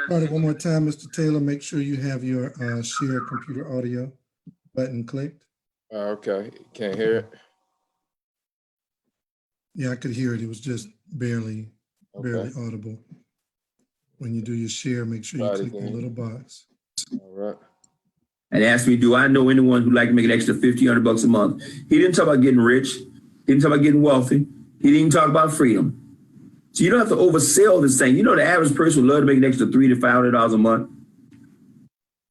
Start it one more time, Mr. Taylor. Make sure you have your share computer audio button clicked. Okay, can't hear it. Yeah, I could hear it. It was just barely audible. When you do your share, make sure you click that little box. All right. And asked me, do I know anyone who'd like to make an extra $1,500 a month? He didn't talk about getting rich. He didn't talk about getting wealthy. He didn't even talk about freedom. So you don't have to oversell this thing. You know, the average person would love to make an extra $300 to $500 a month.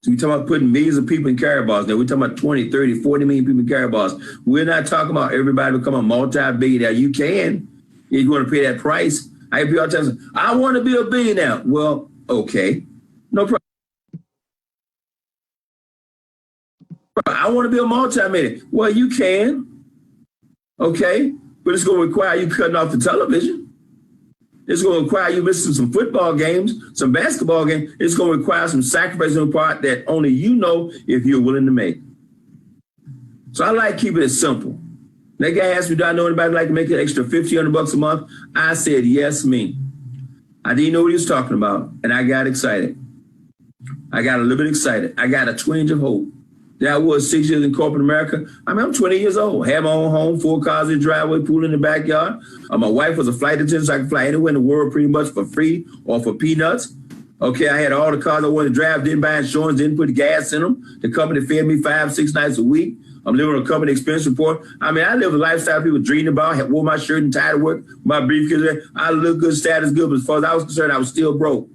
So we're talking about putting millions of people in Karatbars. Now we're talking about 20, 30, 40 million people in Karatbars. We're not talking about everybody become a multi-billionaire. You can, if you want to pay that price. I hear people all the time say, I want to be a billionaire. Well, okay, no problem. I want to be a multi-millionaire. Well, you can, okay, but it's going to require you cutting off the television. It's going to require you missing some football games, some basketball games. It's going to require some sacrifice on the part that only you know if you're willing to make. So I like keeping it simple. That guy asked me, do I know anybody like to make an extra $1,500 a month? I said, yes, me. I didn't know what he was talking about, and I got excited. I got a little bit excited. I got a twinge of hope. That was 6 years in corporate America. I mean, I'm 20 years old, had my own home, 4 cars in the driveway, pool in the backyard. My wife was a flight attendant, so I could fly anywhere in the world pretty much for free or for peanuts. Okay, I had all the cars I wanted to drive, didn't buy insurance, didn't put gas in them. The company fed me 5, 6 nights a week. I'm living on a company expense report. I mean, I live a lifestyle people dreamed about. I wore my shirt and tie to work, my briefcase. I look good, status good, but as far as I was concerned, I was still broke.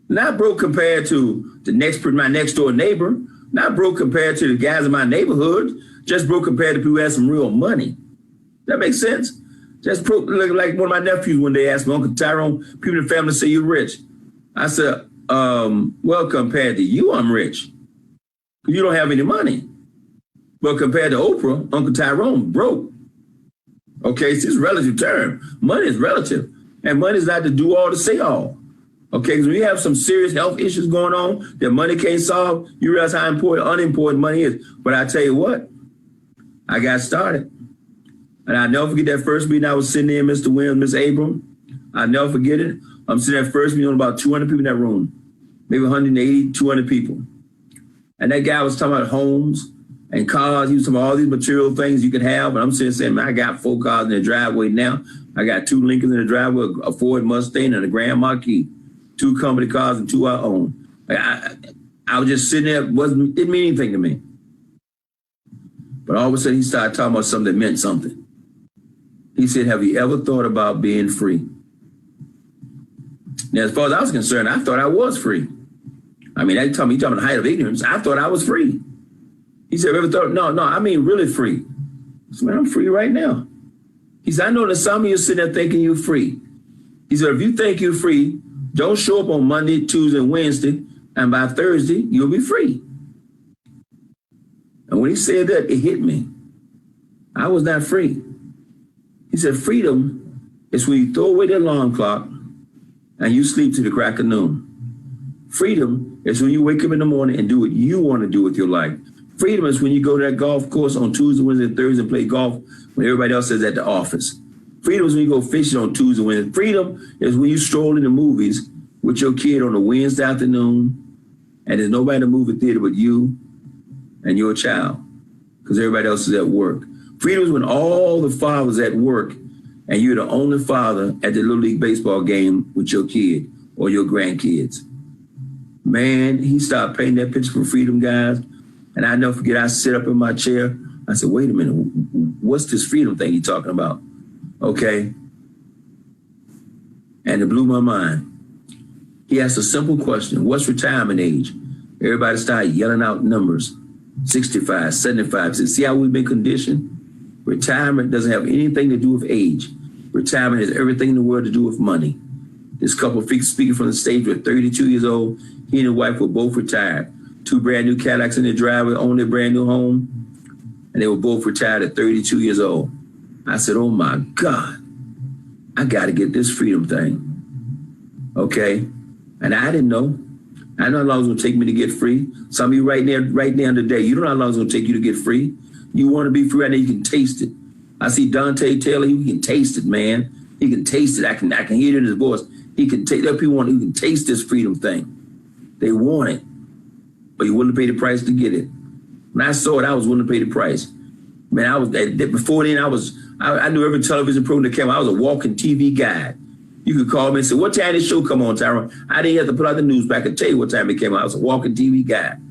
Not broke compared to my next door neighbor. Not broke compared to the guys in my neighborhood. Just broke compared to people who had some real money. That makes sense? Just broke, like one of my nephews one day asked me, Uncle Tyrone, people in the family say you're rich. I said, well, compared to you, I'm rich. You don't have any money. But compared to Oprah, Uncle Tyrone broke. Okay, so it's a relative term. Money is relative. And money is not to do all to say all. Okay, because when you have some serious health issues going on that money can't solve, you realize how important, unimportant money is. But I tell you what, I got started. And I'll never forget that first meeting I was sitting there, Mr. Williams, Miss Abram. I'll never forget it. I'm sitting at first meeting on about 200 people in that room, maybe 180, 200 people. And that guy was talking about homes and cars. He was talking about all these material things you could have. And I'm sitting saying, man, I got 4 cars in the driveway now. I got 2 Lincolns in the driveway, a Ford Mustang and a Grand Marquis. 2 company cars and 2 I own. I was just sitting there, didn't mean anything to me. But all of a sudden he started talking about something that meant something. He said, have you ever thought about being free? Now, as far as I was concerned, I thought I was free. I mean, he talking about the height of ignorance. I thought I was free. He said, ever thought, no, I mean really free. I said, man, I'm free right now. He said, I know that some of you are sitting there thinking you're free. He said, if you think you're free, don't show up on Monday, Tuesday, and Wednesday, and by Thursday, you'll be free. And when he said that, it hit me. I was not free. He said, freedom is when you throw away the alarm clock and you sleep to the crack of noon. Freedom is when you wake up in the morning and do what you want to do with your life. Freedom is when you go to that golf course on Tuesday, Wednesday, and Thursday and play golf when everybody else is at the office. Freedom is when you go fishing on Tuesday, Wednesday. Freedom is when you stroll in the movies with your kid on a Wednesday afternoon and there's nobody in the movie theater but you and your child because everybody else is at work. Freedom is when all the fathers at work and you're the only father at the Little League baseball game with your kid or your grandkids. Man, he started painting that picture for freedom, guys. And I never forget, I sit up in my chair. I said, wait a minute, what's this freedom thing you're talking about? Okay. And it blew my mind. He asked a simple question. What's retirement age? Everybody started yelling out numbers. 65, 75. He said, see how we've been conditioned? Retirement doesn't have anything to do with age. Retirement has everything in the world to do with money. This couple speaking from the stage were 32 years old. He and his wife were both retired. 2 brand new Cadillacs in their driveway, owned their brand new home. And they were both retired at 32 years old. I said, oh my God, I got to get this freedom thing. Okay. And I didn't know. I know how long it's going to take me to get free. Some of you right now today, you don't know how long it's going to take you to get free. You want to be free right now, you can taste it. I see Dante Taylor, he can taste it, man. He can taste it. I can hear it in his voice. He can take that people want. He can taste this freedom thing. They want it, but you willing to pay the price to get it. When I saw it, I was willing to pay the price. Man, I was before then. I knew every television program that came out. I was a walking TV guide. You could call me and say, "What time this show come on, Tyrone?" I didn't have to put out the news back and tell you what time it came out. I was a walking TV guide.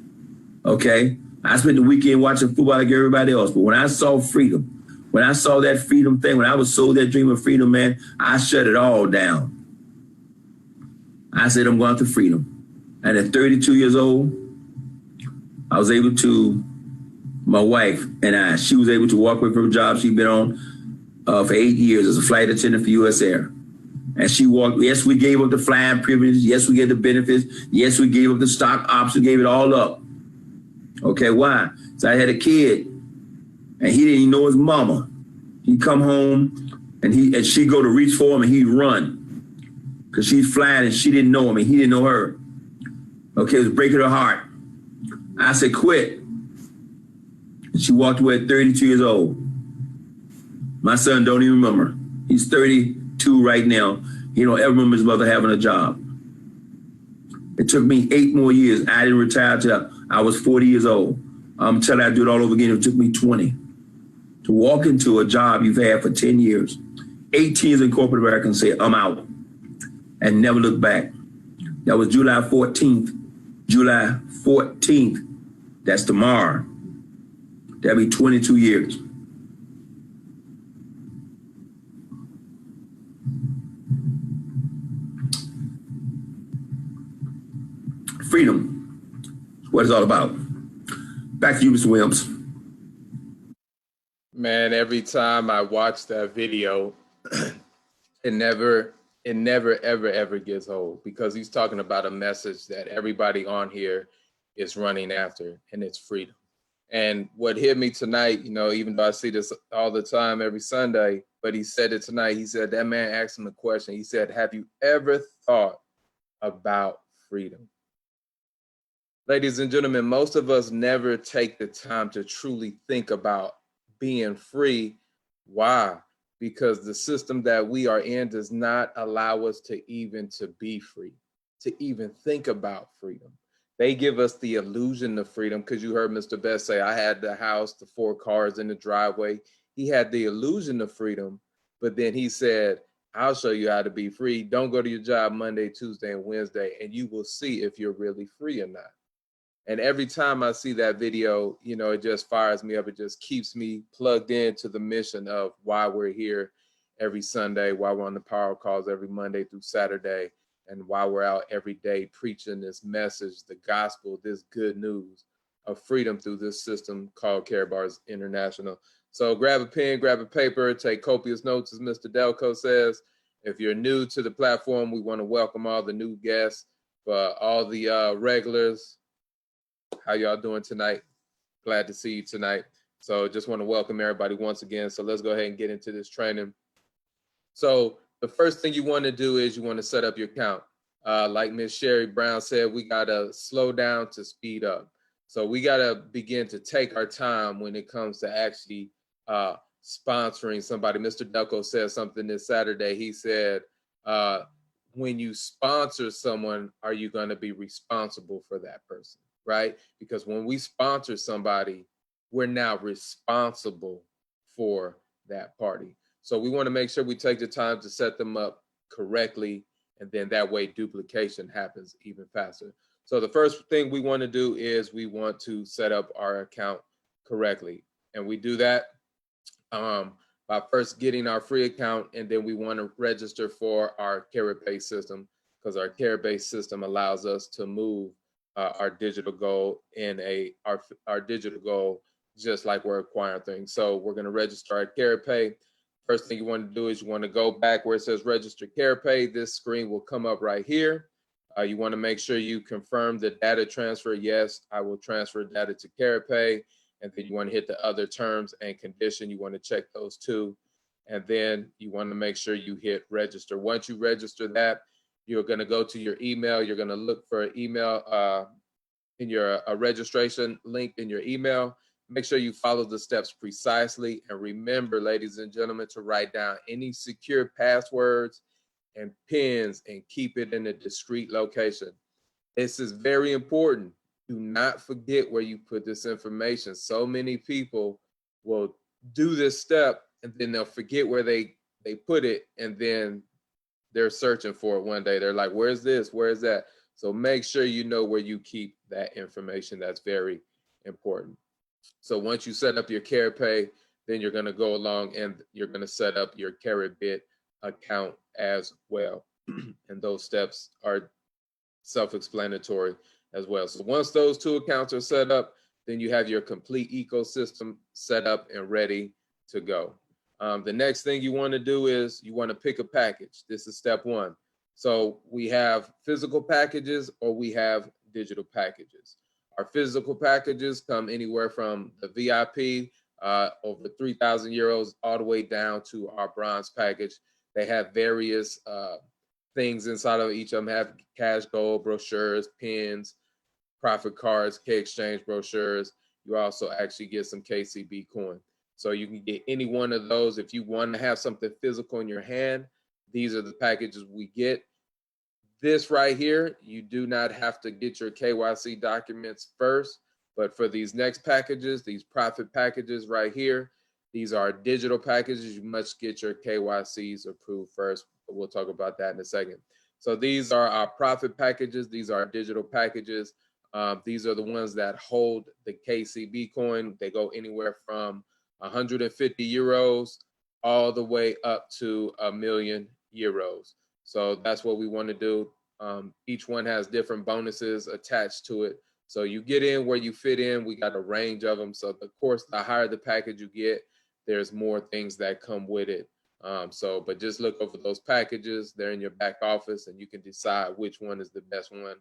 Okay, I spent the weekend watching football like everybody else. But when I saw freedom, when I saw that freedom thing, when I was sold that dream of freedom, man, I shut it all down. I said, I'm going to freedom. And at 32 years old, I was able to, my wife and I, she was able to walk away from a job she'd been on for 8 years as a flight attendant for U.S. Air. And she walked, yes, we gave up the flying privileges. Yes, we get the benefits. Yes, we gave up the stock options, gave it all up. Okay, why? So I had a kid and he didn't even know his mama. He'd come home and she'd go to reach for him and he'd run because she's flying and she didn't know him and he didn't know her. Okay, it was breaking her heart. I said, quit. And she walked away at 32 years old. My son don't even remember. He's 32 right now. He don't ever remember his mother having a job. It took me 8 more years. I didn't retire till I was 40 years old. Until I do it all over again, it took me 20 to walk into a job you've had for 10 years. 8 years in corporate America and say, I'm out, and never look back. That was July 14th. July 14th. That's tomorrow. That'll be 22 years. Freedom is what it's all about. Back to you, Mr. Williams. Man, every time I watch that video, it never, ever gets old, because he's talking about a message that everybody on here is running after, and it's freedom. And what hit me tonight, you know, even though I see this all the time, every Sunday, but he said it tonight. He said, that man asked him a question. He said, have you ever thought about freedom? Ladies and gentlemen, most of us never take the time to truly think about being free. Why? Because the system that we are in does not allow us to be free, to even think about freedom. They give us the illusion of freedom, because you heard Mr. Best say, I had the house, the 4 cars in the driveway. He had the illusion of freedom, but then he said, I'll show you how to be free. Don't go to your job Monday, Tuesday, and Wednesday, and you will see if you're really free or not. And every time I see that video, you know, it just fires me up. It just keeps me plugged into the mission of why we're here every Sunday, why we're on the power calls every Monday through Saturday, and why we're out every day preaching this message, the gospel, this good news of freedom through this system called Karatbars International. So grab a pen, grab a paper, take copious notes, as Mr. Delco says. If you're new to the platform, we want to welcome all the new guests, but all the regulars. How y'all doing tonight? Glad to see you tonight. So just want to welcome everybody once again. So let's go ahead and get into this training. So the first thing you want to do is you want to set up your account. Like Miss Sherry Brown said, we got to slow down to speed up. So we got to begin to take our time when it comes to actually sponsoring somebody. Mr. Delco said something this Saturday. He said, when you sponsor someone, are you going to be responsible for that person? Right? Because when we sponsor somebody, we're now responsible for that party. So we want to make sure we take the time to set them up correctly, and then that way duplication happens even faster. So the first thing we want to do is we want to set up our account correctly. And we do that by first getting our free account, and then we want to register for our Karatbars system, because our Karatbars system allows us to move our digital gold in our digital gold, just like we're acquiring things. So we're going to register our Karatbars. First thing you want to do is you want to go back where it says register Karatbars. This screen will come up right here. You want to make sure you confirm the data transfer. Yes, I will transfer data to Karatbars. And then you want to hit the other terms and condition. You want to check those two. And then you want to make sure you hit register. Once you register that, you're going to go to your email. You're going to look for an email in your registration link in your email. Make sure you follow the steps precisely. And remember, ladies and gentlemen, to write down any secure passwords, and pins and keep it in a discreet location. This is very important. Do not forget where you put this information. So many people will do this step and then they'll forget where they put it, and then they're searching for it one day. They're like, where's this? Where's that? So make sure you know where you keep that information. That's very important. So once you set up your CarePay, then you're going to go along and you're going to set up your Karatbit account as well. And those steps are self-explanatory as well. So once those two accounts are set up, then you have your complete ecosystem set up and ready to go. The next thing you want to do is you want to pick a package. This is step one. So we have physical packages or we have digital packages. Our physical packages come anywhere from the VIP, over 3,000 euros, all the way down to our bronze package. They have various things inside of each of them. Have cash gold brochures, pins, profit cards, K-Exchange brochures. You also actually get some KCB coin. So you can get any one of those. If you want to have something physical in your hand, these are the packages we get. This right here, you do not have to get your KYC documents first, but for these next packages, these profit packages right here, these are digital packages. You must get your KYCs approved first, but we'll talk about that in a second. So these are our profit packages. These are our digital packages. These are the ones that hold the KCB coin. They go anywhere from 150 euros all the way up to 1,000,000 euros. So that's what we want to do. Each one has different bonuses attached to it. So you get in where you fit in. We got a range of them. So of course, the higher the package you get, there's more things that come with it. But just look over those packages. They're in your back office and you can decide which one is the best one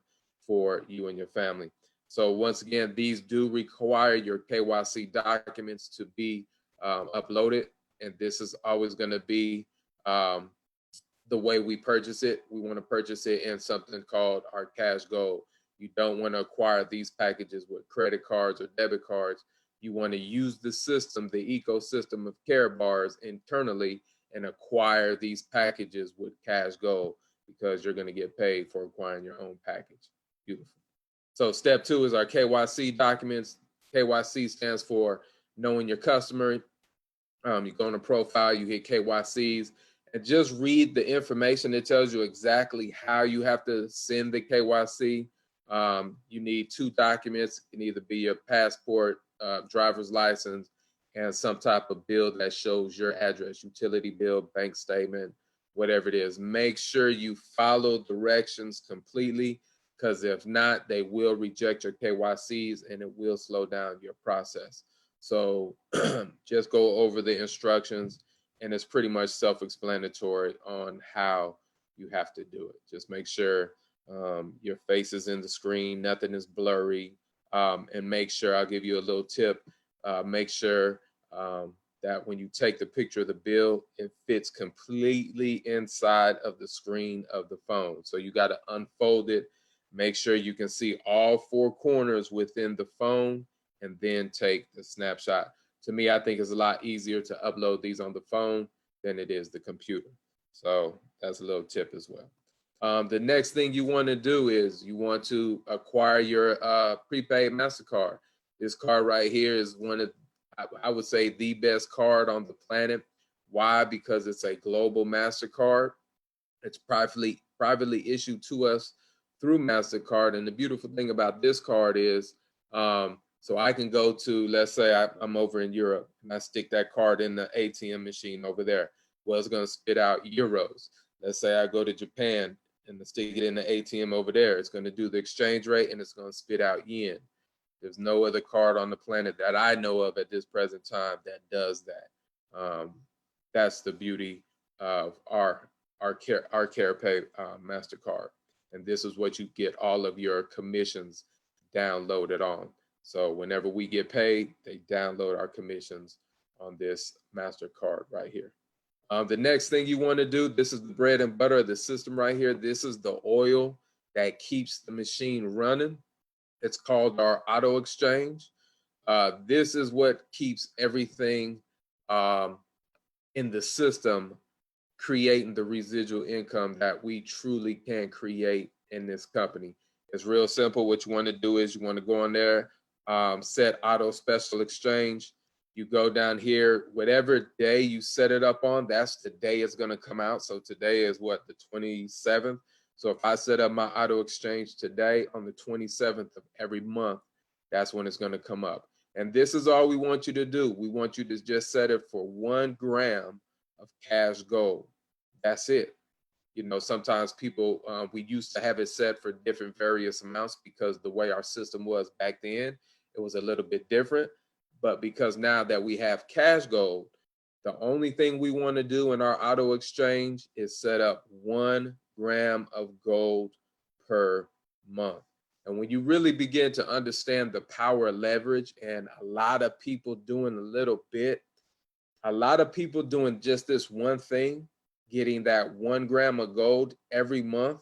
for you and your family. So once again, these do require your KYC documents to be uploaded. And this is always going to be the way we purchase it. We want to purchase it in something called our cash gold. You don't want to acquire these packages with credit cards or debit cards. You want to use the system, the ecosystem of Karatbars internally, and acquire these packages with cash gold, because you're going to get paid for acquiring your own package. Beautiful. So step two is our KYC documents. KYC stands for knowing your customer. You go on a profile, you hit KYCs, and just read the information. It tells you exactly how you have to send the KYC. You need two documents. It can either be your passport, driver's license, and some type of bill that shows your address, utility bill, bank statement, whatever it is. Make sure you follow directions completely, because if not, they will reject your KYCs and it will slow down your process. So just go over the instructions, and it's pretty much self-explanatory on how you have to do it. Just make sure your face is in the screen, nothing is blurry, and make sure, I'll give you a little tip, make sure that when you take the picture of the bill, it fits completely inside of the screen of the phone. So you got to unfold it, make sure you can see all four corners within the phone, and then take the snapshot. To me, I think it's a lot easier to upload these on the phone than it is the computer. So that's a little tip as well. The next thing you want to do is you want to acquire your prepaid MasterCard. This card right here is one of, I would say, the best card on the planet. Why? Because it's a global MasterCard. It's privately issued to us through MasterCard. And the beautiful thing about this card is, so I can go to, let's say I'm over in Europe and I stick that card in the ATM machine over there. Well, it's going to spit out euros. Let's say I go to Japan and stick it in the ATM over there. It's going to do the exchange rate and it's going to spit out yen. There's no other card on the planet that I know of at this present time that does that. That's the beauty of our CarePay MasterCard. And this is what you get all of your commissions downloaded on. So whenever we get paid, they download our commissions on this MasterCard right here. The next thing you want to do, this is the bread and butter of the system right here. This is the oil that keeps the machine running. It's called our auto exchange. This is what keeps everything in the system creating the residual income that we truly can create in this company. It's real simple. What you want to do is you want to go on there, set auto special exchange. You go down here, whatever day you set it up on, that's the day it's going to come out. So today is what, the 27th. So if I set up my auto exchange today on the 27th of every month, that's when it's going to come up. And this is all we want you to do. We want you to just set it for 1 gram of cash gold. That's it. You know, sometimes people, we used to have it set for different various amounts because the way our system was back then, it was a little bit different. But because now that we have cash gold, the only thing we want to do in our auto exchange is set up 1 gram of gold per month. And when you really begin to understand the power of leverage, and a lot of people doing a little bit, a lot of people doing just this one thing, getting that 1 gram of gold every month,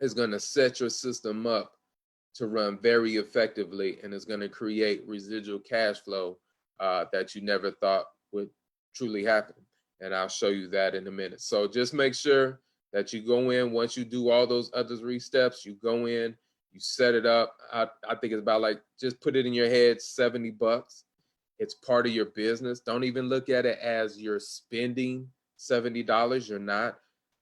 is going to set your system up to run very effectively, and it's going to create residual cash flow that you never thought would truly happen. And I'll show you that in a minute. So just make sure that you go in, once you do all those other 3 steps, you go in, you set it up. I think it's about, like, just put it in your head, $70. It's part of your business. Don't even look at it as you're spending $70. You're not.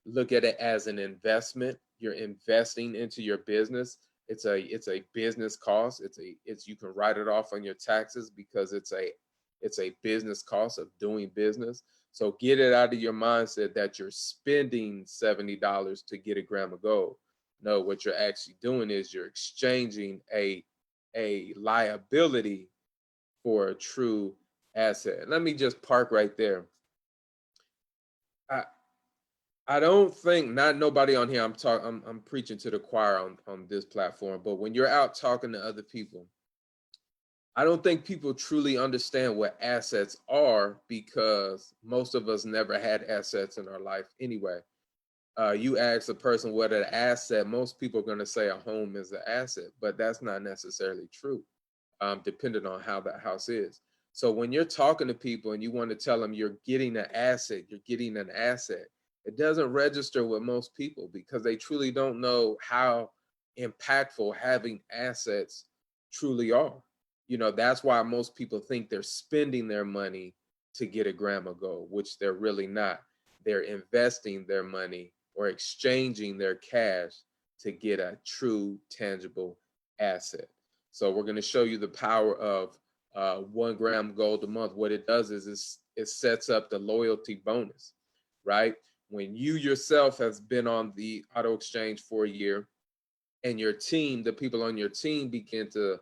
Look at it as an investment. You're investing into your business. It's a business cost. It's you can write it off on your taxes because it's a business cost of doing business. So get it out of your mindset that you're spending $70 to get a gram of gold. No, what you're actually doing is you're exchanging a liability for a true asset. Let me just park right there. I don't think, not nobody on here, I'm preaching to the choir on this platform, but when you're out talking to other people, I don't think people truly understand what assets are, because most of us never had assets in our life anyway. You ask a person what an asset, most people are going to say a home is an asset, but that's not necessarily true, depending on how that house is. So when you're talking to people and you want to tell them you're getting an asset, it doesn't register with most people because they truly don't know how impactful having assets truly are. You know, that's why most people think they're spending their money to get a gram of gold, which they're really not. They're investing their money or exchanging their cash to get a true tangible asset. So we're going to show you the power of 1 gram gold a month. What it does is it sets up the loyalty bonus, right? When you yourself has been on the auto exchange for a year and your team, the people on your team begin to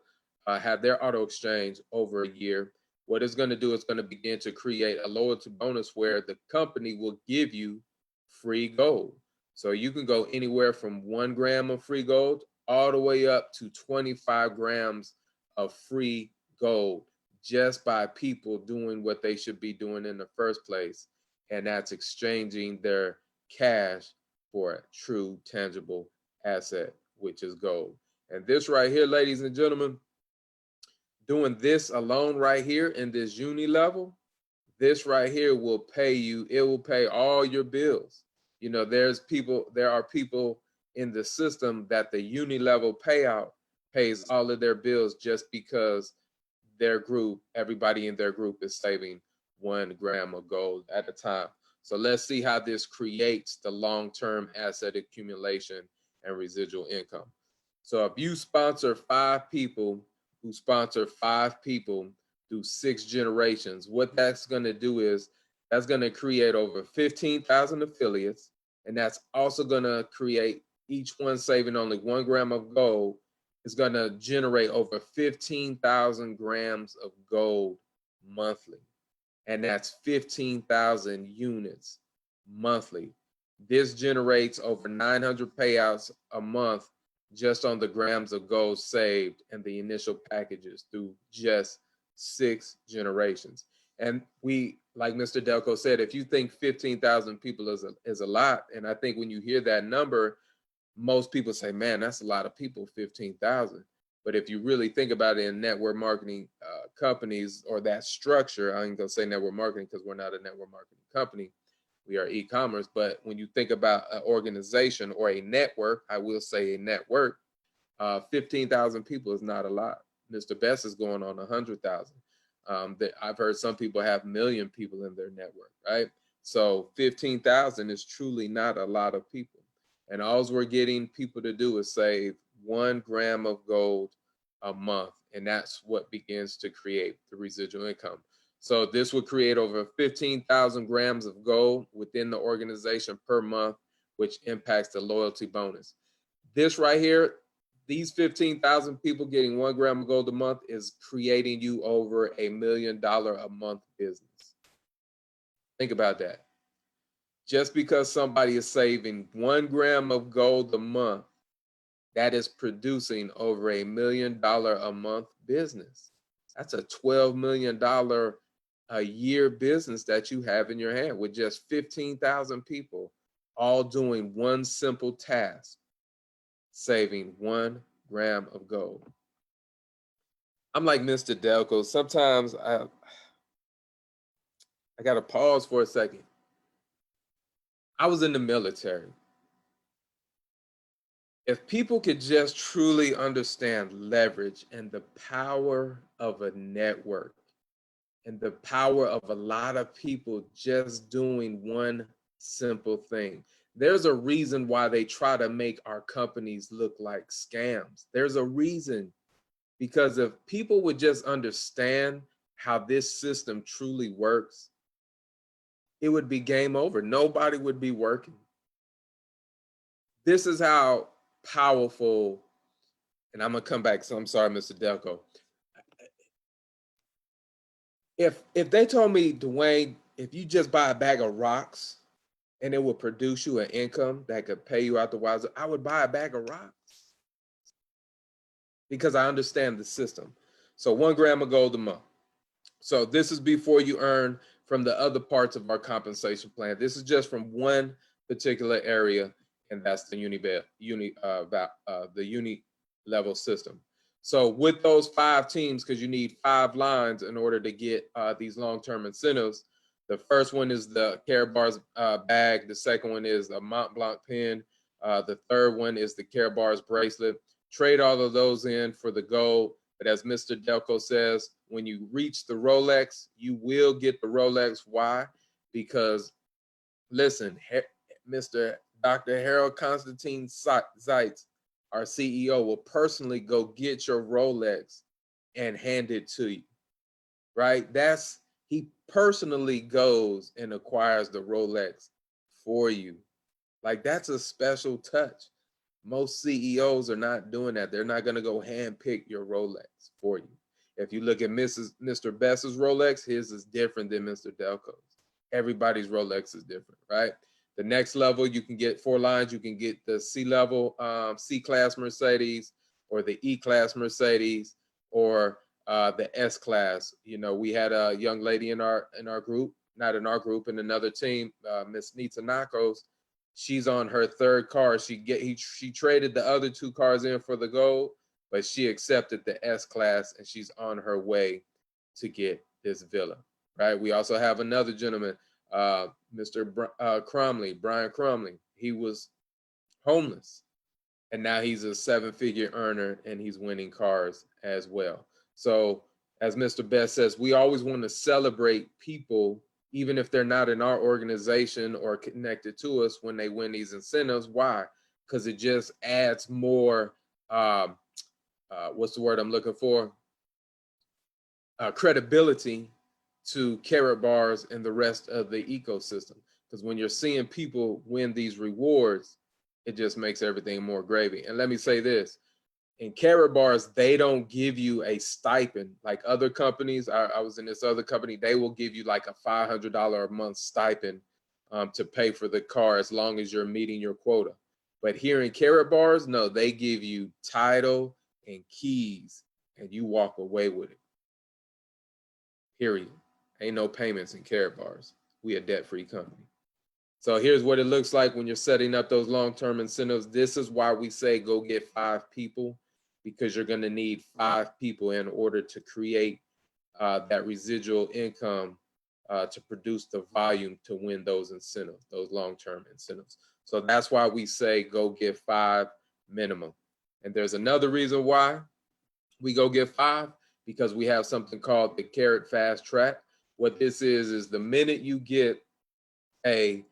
have their auto exchange over a year, what it's going to do is going to begin to create a loyalty bonus where the company will give you free gold. So you can go anywhere from 1 gram of free gold all the way up to 25 grams of free gold just by people doing what they should be doing in the first place. And that's exchanging their cash for a true tangible asset, which is gold. And this right here, ladies and gentlemen, doing this alone right here in this uni level, this right here will pay you. It will pay all your bills. You know, there are people in the system that the uni level payout pays all of their bills just because their group, everybody in their group is saving 1 gram of gold at a time. So let's see how this creates the long-term asset accumulation and residual income. So if you sponsor 5 people who sponsor 5 people through 6 generations, what that's going to do is that's going to create over 15,000 affiliates. And that's also going to create, each one saving only 1 gram of gold is going to generate over 15,000 grams of gold monthly. And that's 15,000 units monthly. This generates over 900 payouts a month just on the grams of gold saved and the initial packages through just 6 generations. And we, like Mr. Delco said, if you think 15,000 people is a lot, and I think when you hear that number, most people say, man, that's a lot of people, 15,000. But if you really think about it in network marketing companies or that structure, I ain't gonna say network marketing because we're not a network marketing company. we are e-commerce. But when you think about an organization or a network, I will say a network, 15,000 people is not a lot. Mr. Best is going on 100,000. I've heard some people have 1 million people in their network, right? So 15,000 is truly not a lot of people. And all we're getting people to do is save 1 gram of gold a month. And that's what begins to create the residual income. So this would create over 15,000 grams of gold within the organization per month, which impacts the loyalty bonus. This right here, these 15,000 people getting 1 gram of gold a month is creating you over $1 million a month business. Think about that. Just because somebody is saving 1 gram of gold a month, that is producing over $1 million a month business. That's a $12 million a year business that you have in your hand with just 15,000 people all doing one simple task, saving 1 gram of gold. I'm like Mr. Delco. Sometimes I got to pause for a second. I was in the military. If people could just truly understand leverage and the power of a network and the power of a lot of people just doing one simple thing. There's a reason why they try to make our companies look like scams. There's a reason, because if people would just understand how this system truly works, it would be game over. Nobody would be working. This is how powerful, and I'm gonna come back. So I'm sorry, Mr. Delco. If they told me, Duane, if you just buy a bag of rocks and it would produce you an income that could pay you out the wazoo, I would buy a bag of rocks because I understand the system. So 1 gram of gold a month. So this is before you earn from the other parts of our compensation plan. This is just from one particular area, and that's the uni level system. So with those 5 teams, because you need 5 lines in order to get these long-term incentives, the first one is the Karatbars bag. The second one is a Mont Blanc pen. The third one is the Karatbars bracelet. Trade all of those in for the gold. But as Mr. Delco says, when you reach the Rolex, you will get the Rolex. Why? Because, listen, Mr. Dr. Harold Constantine Zeitz, our CEO, will personally go get your Rolex and hand it to you, right? He personally goes and acquires the Rolex for you. Like, that's a special touch. Most CEOs are not doing that. They're not going to go hand pick your Rolex for you. If you look at Mr. Best's Rolex, his is different than Mr. Delco's. Everybody's Rolex is different, right? The next level, you can get 4 lines. You can get the C-level, C-class Mercedes, or the E-class Mercedes, or the S-class. You know, we had a young lady in our group, not in our group, in another team, Miss Nita Nakos. She's on her 3rd car. She traded the other 2 cars in for the gold, but she accepted the S-class, and she's on her way to get this villa, right? We also have another gentleman, Mr. Brian Cromley. He was homeless, and now he's a 7-figure earner, and he's winning cars as well. So as Mr. Best says, we always want to celebrate people, even if they're not in our organization or connected to us, when they win these incentives. Why? Because it just adds more, what's the word I'm looking for? Credibility to Karatbars and the rest of the ecosystem. Because when you're seeing people win these rewards, it just makes everything more gravy. And let me say this, in Karatbars, they don't give you a stipend like other companies. I was in this other company, they will give you like a $500 a month stipend to pay for the car as long as you're meeting your quota. But here in Karatbars, no, they give you title and keys and you walk away with it. Period. Ain't no payments in Karatbars. We a debt-free company. So here's what it looks like when you're setting up those long-term incentives. This is why we say go get 5 people, because you're going to need 5 people in order to create that residual income to produce the volume to win those incentives, those long-term incentives. So that's why we say go get 5 minimum. And there's another reason why we go get 5, because we have something called the Carrot Fast Track. What this is the minute you get a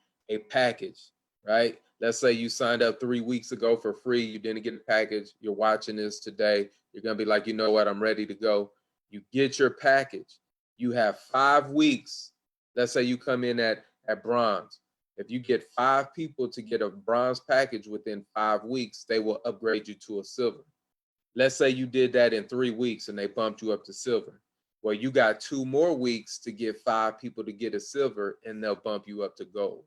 package, right? Let's say you signed up 3 weeks ago for free, you didn't get a package, you're watching this today, you're gonna be like, you know what, I'm ready to go. You get your package, you have 5 weeks. Let's say you come in at bronze. If you get 5 people to get a bronze package within 5 weeks, they will upgrade you to a silver. Let's say you did that in 3 weeks and they bumped you up to silver. Well, you got 2 more weeks to get 5 people to get a silver and they'll bump you up to gold.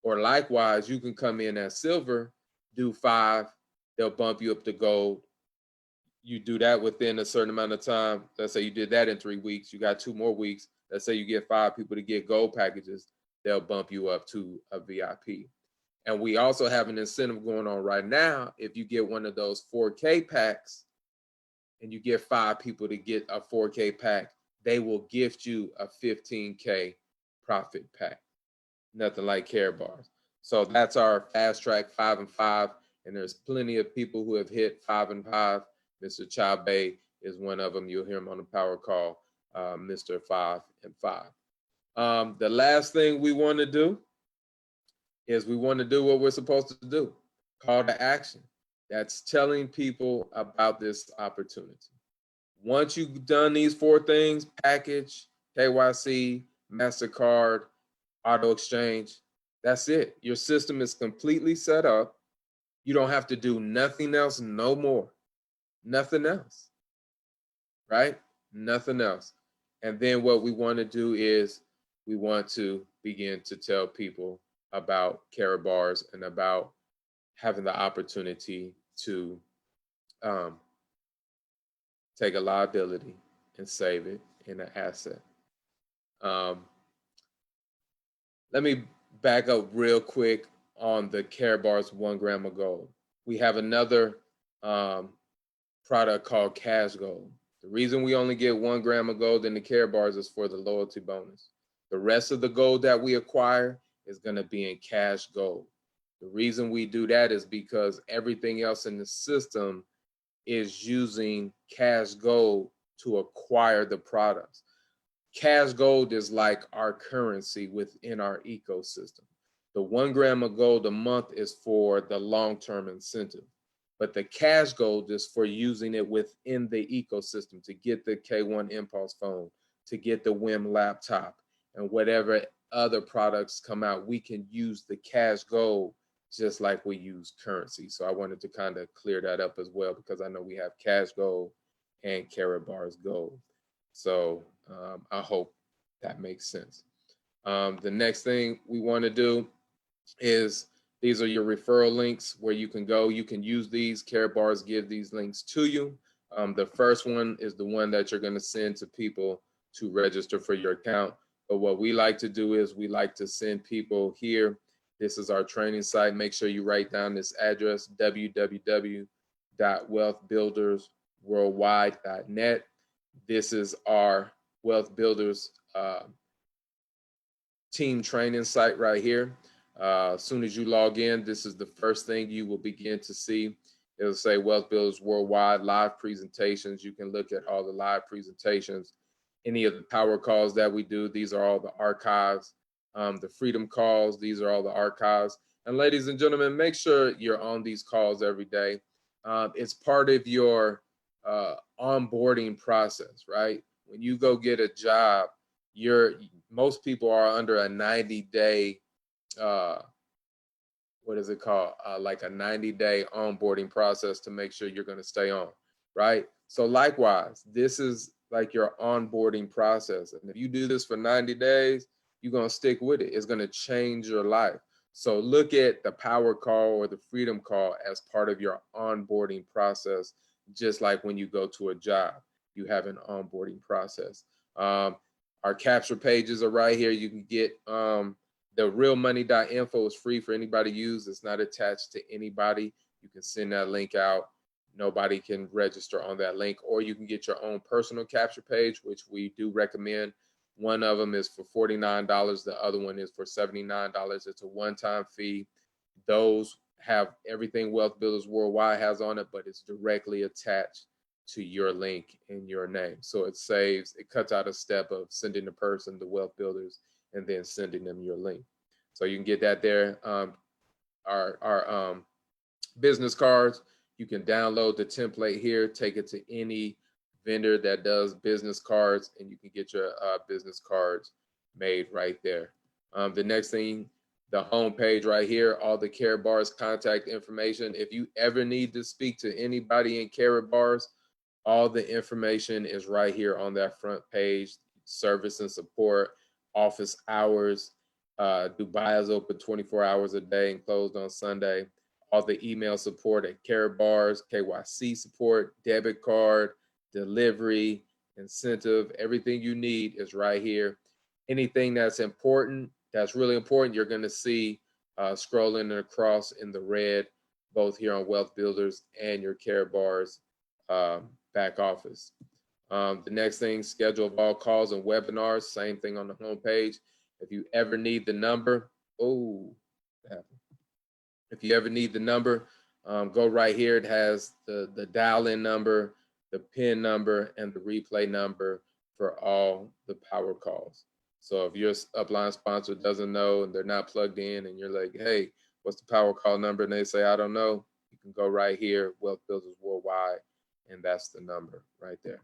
Or likewise, you can come in as silver, do 5, they'll bump you up to gold. You do that within a certain amount of time. Let's say you did that in 3 weeks, you got 2 more weeks. Let's say you get 5 people to get gold packages, they'll bump you up to a VIP. And we also have an incentive going on right now. If you get one of those 4K packs and you get 5 people to get a 4K pack, they will gift you a 15K profit pack. Nothing like Karatbars. So that's our fast track 5 and 5. And there's plenty of people who have hit 5 and 5. Mr. Chabe is one of them. You'll hear him on the power call, Mr. 5 and 5. The last thing we want to do is we want to do what we're supposed to do. Call to action. That's telling people about this opportunity. Once you've done these 4 things, package, KYC, MasterCard, auto exchange, that's it. Your system is completely set up. You don't have to do nothing else, no more. Nothing else, right? Nothing else. And then what we want to do is we want to begin to tell people about Karatbars and about having the opportunity to take a liability and save it in an asset. Let me back up real quick on the Karatbars 1 gram of gold. We have another product called Cash Gold. The reason we only get 1 gram of gold in the Karatbars is for the loyalty bonus. The rest of the gold that we acquire is going to be in cash gold. The reason we do that is because everything else in the system is using cash gold to acquire the products. Cash gold is like our currency within our ecosystem. The 1 gram of gold a month is for the long-term incentive, but the cash gold is for using it within the ecosystem to get the K1 Impulse phone, to get the WIM laptop, and whatever other products come out, we can use the cash gold just like we use currency. So I wanted to kind of clear that up as well, because I know we have cash gold and Karatbars gold. So I hope that makes sense. The next thing we want to do is, these are your referral links where you can go. You can use these. Karatbars give these links to you. The first one is the one that you're going to send to people to register for your account. But what we like to do is we like to send people here. This is our training site. Make sure you write down this address, www.wealthbuildersworldwide.net. This is our Wealth Builders team training site right here. As soon as you log in, this is the first thing you will begin to see. It'll say Wealth Builders Worldwide live presentations. You can look at all the live presentations. Any of the power calls that we do, these are all the archives. The freedom calls, these are all the archives. And ladies and gentlemen, make sure you're on these calls every day. It's part of your onboarding process, right? When you go get a job, most people are under a 90-day, what is it called? Like a 90-day onboarding process to make sure you're going to stay on, right? So likewise, this is like your onboarding process. And if you do this for 90 days, you're going to stick with it. It's going to change your life. So look at the power call or the freedom call as part of your onboarding process, just like when you go to a job, you have an onboarding process. Our capture pages are right here. You can get the realmoney.info is free for anybody to use. It's not attached to anybody. You can send that link out. Nobody can register on that link, or you can get your own personal capture page, which we do recommend. One of them is for $49. The other one is for $79. It's a one-time fee. Those have everything Wealth Builders Worldwide has on it, but it's directly attached to your link in your name. So it cuts out a step of sending the person the Wealth Builders and then sending them your link. So you can get that there. Our business cards, you can download the template here, take it to any vendor that does business cards, and you can get your business cards made right there. The next thing, the home page right here, all the Karatbars contact information. If you ever need to speak to anybody in Karatbars, all the information is right here on that front page. Service and support, office hours. Dubai is open 24 hours a day and closed on Sunday. All the email support at Karatbars, KYC support, debit card, delivery, incentive, everything you need is right here. Anything that's important, that's really important, you're going to see scrolling across in the red, both here on Wealth Builders and your Karatbars back office. The next thing, schedule of all calls and webinars, same thing on the homepage. If you ever need the number, if you ever need the number, go right here. It has the dial-in number, the PIN number, and the replay number for all the power calls. So if your upline sponsor doesn't know and they're not plugged in and you're like, hey, what's the power call number? And they say, I don't know, you can go right here, Wealth Builders Worldwide, and that's the number right there.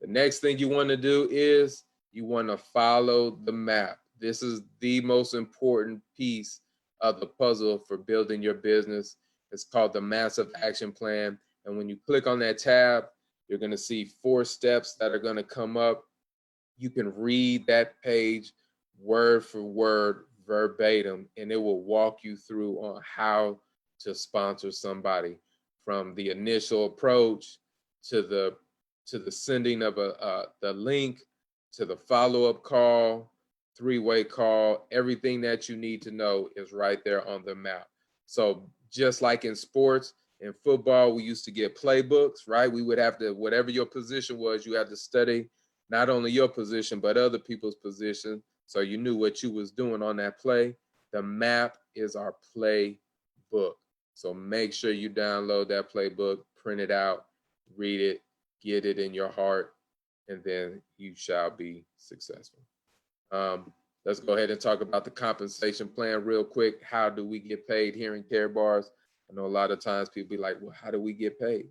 The next thing you want to do is you want to follow the map. This is the most important piece of the puzzle for building your business. It's called the Massive Action Plan. And when you click on that tab, you're going to see 4 steps that are going to come up. You can read that page word for word, verbatim, and it will walk you through on how to sponsor somebody, from the initial approach to the sending of the link, to the follow-up call, 3-way call. Everything that you need to know is right there on the map. So just like in sports, in football, we used to get playbooks, right? We would have to, whatever your position was, you had to study not only your position, but other people's position, so you knew what you was doing on that play. The map is our playbook. So make sure you download that playbook, print it out, read it, get it in your heart, and then you shall be successful. Let's go ahead and talk about the compensation plan real quick. How do we get paid here in Karatbars? I know a lot of times people be like, well, how do we get paid?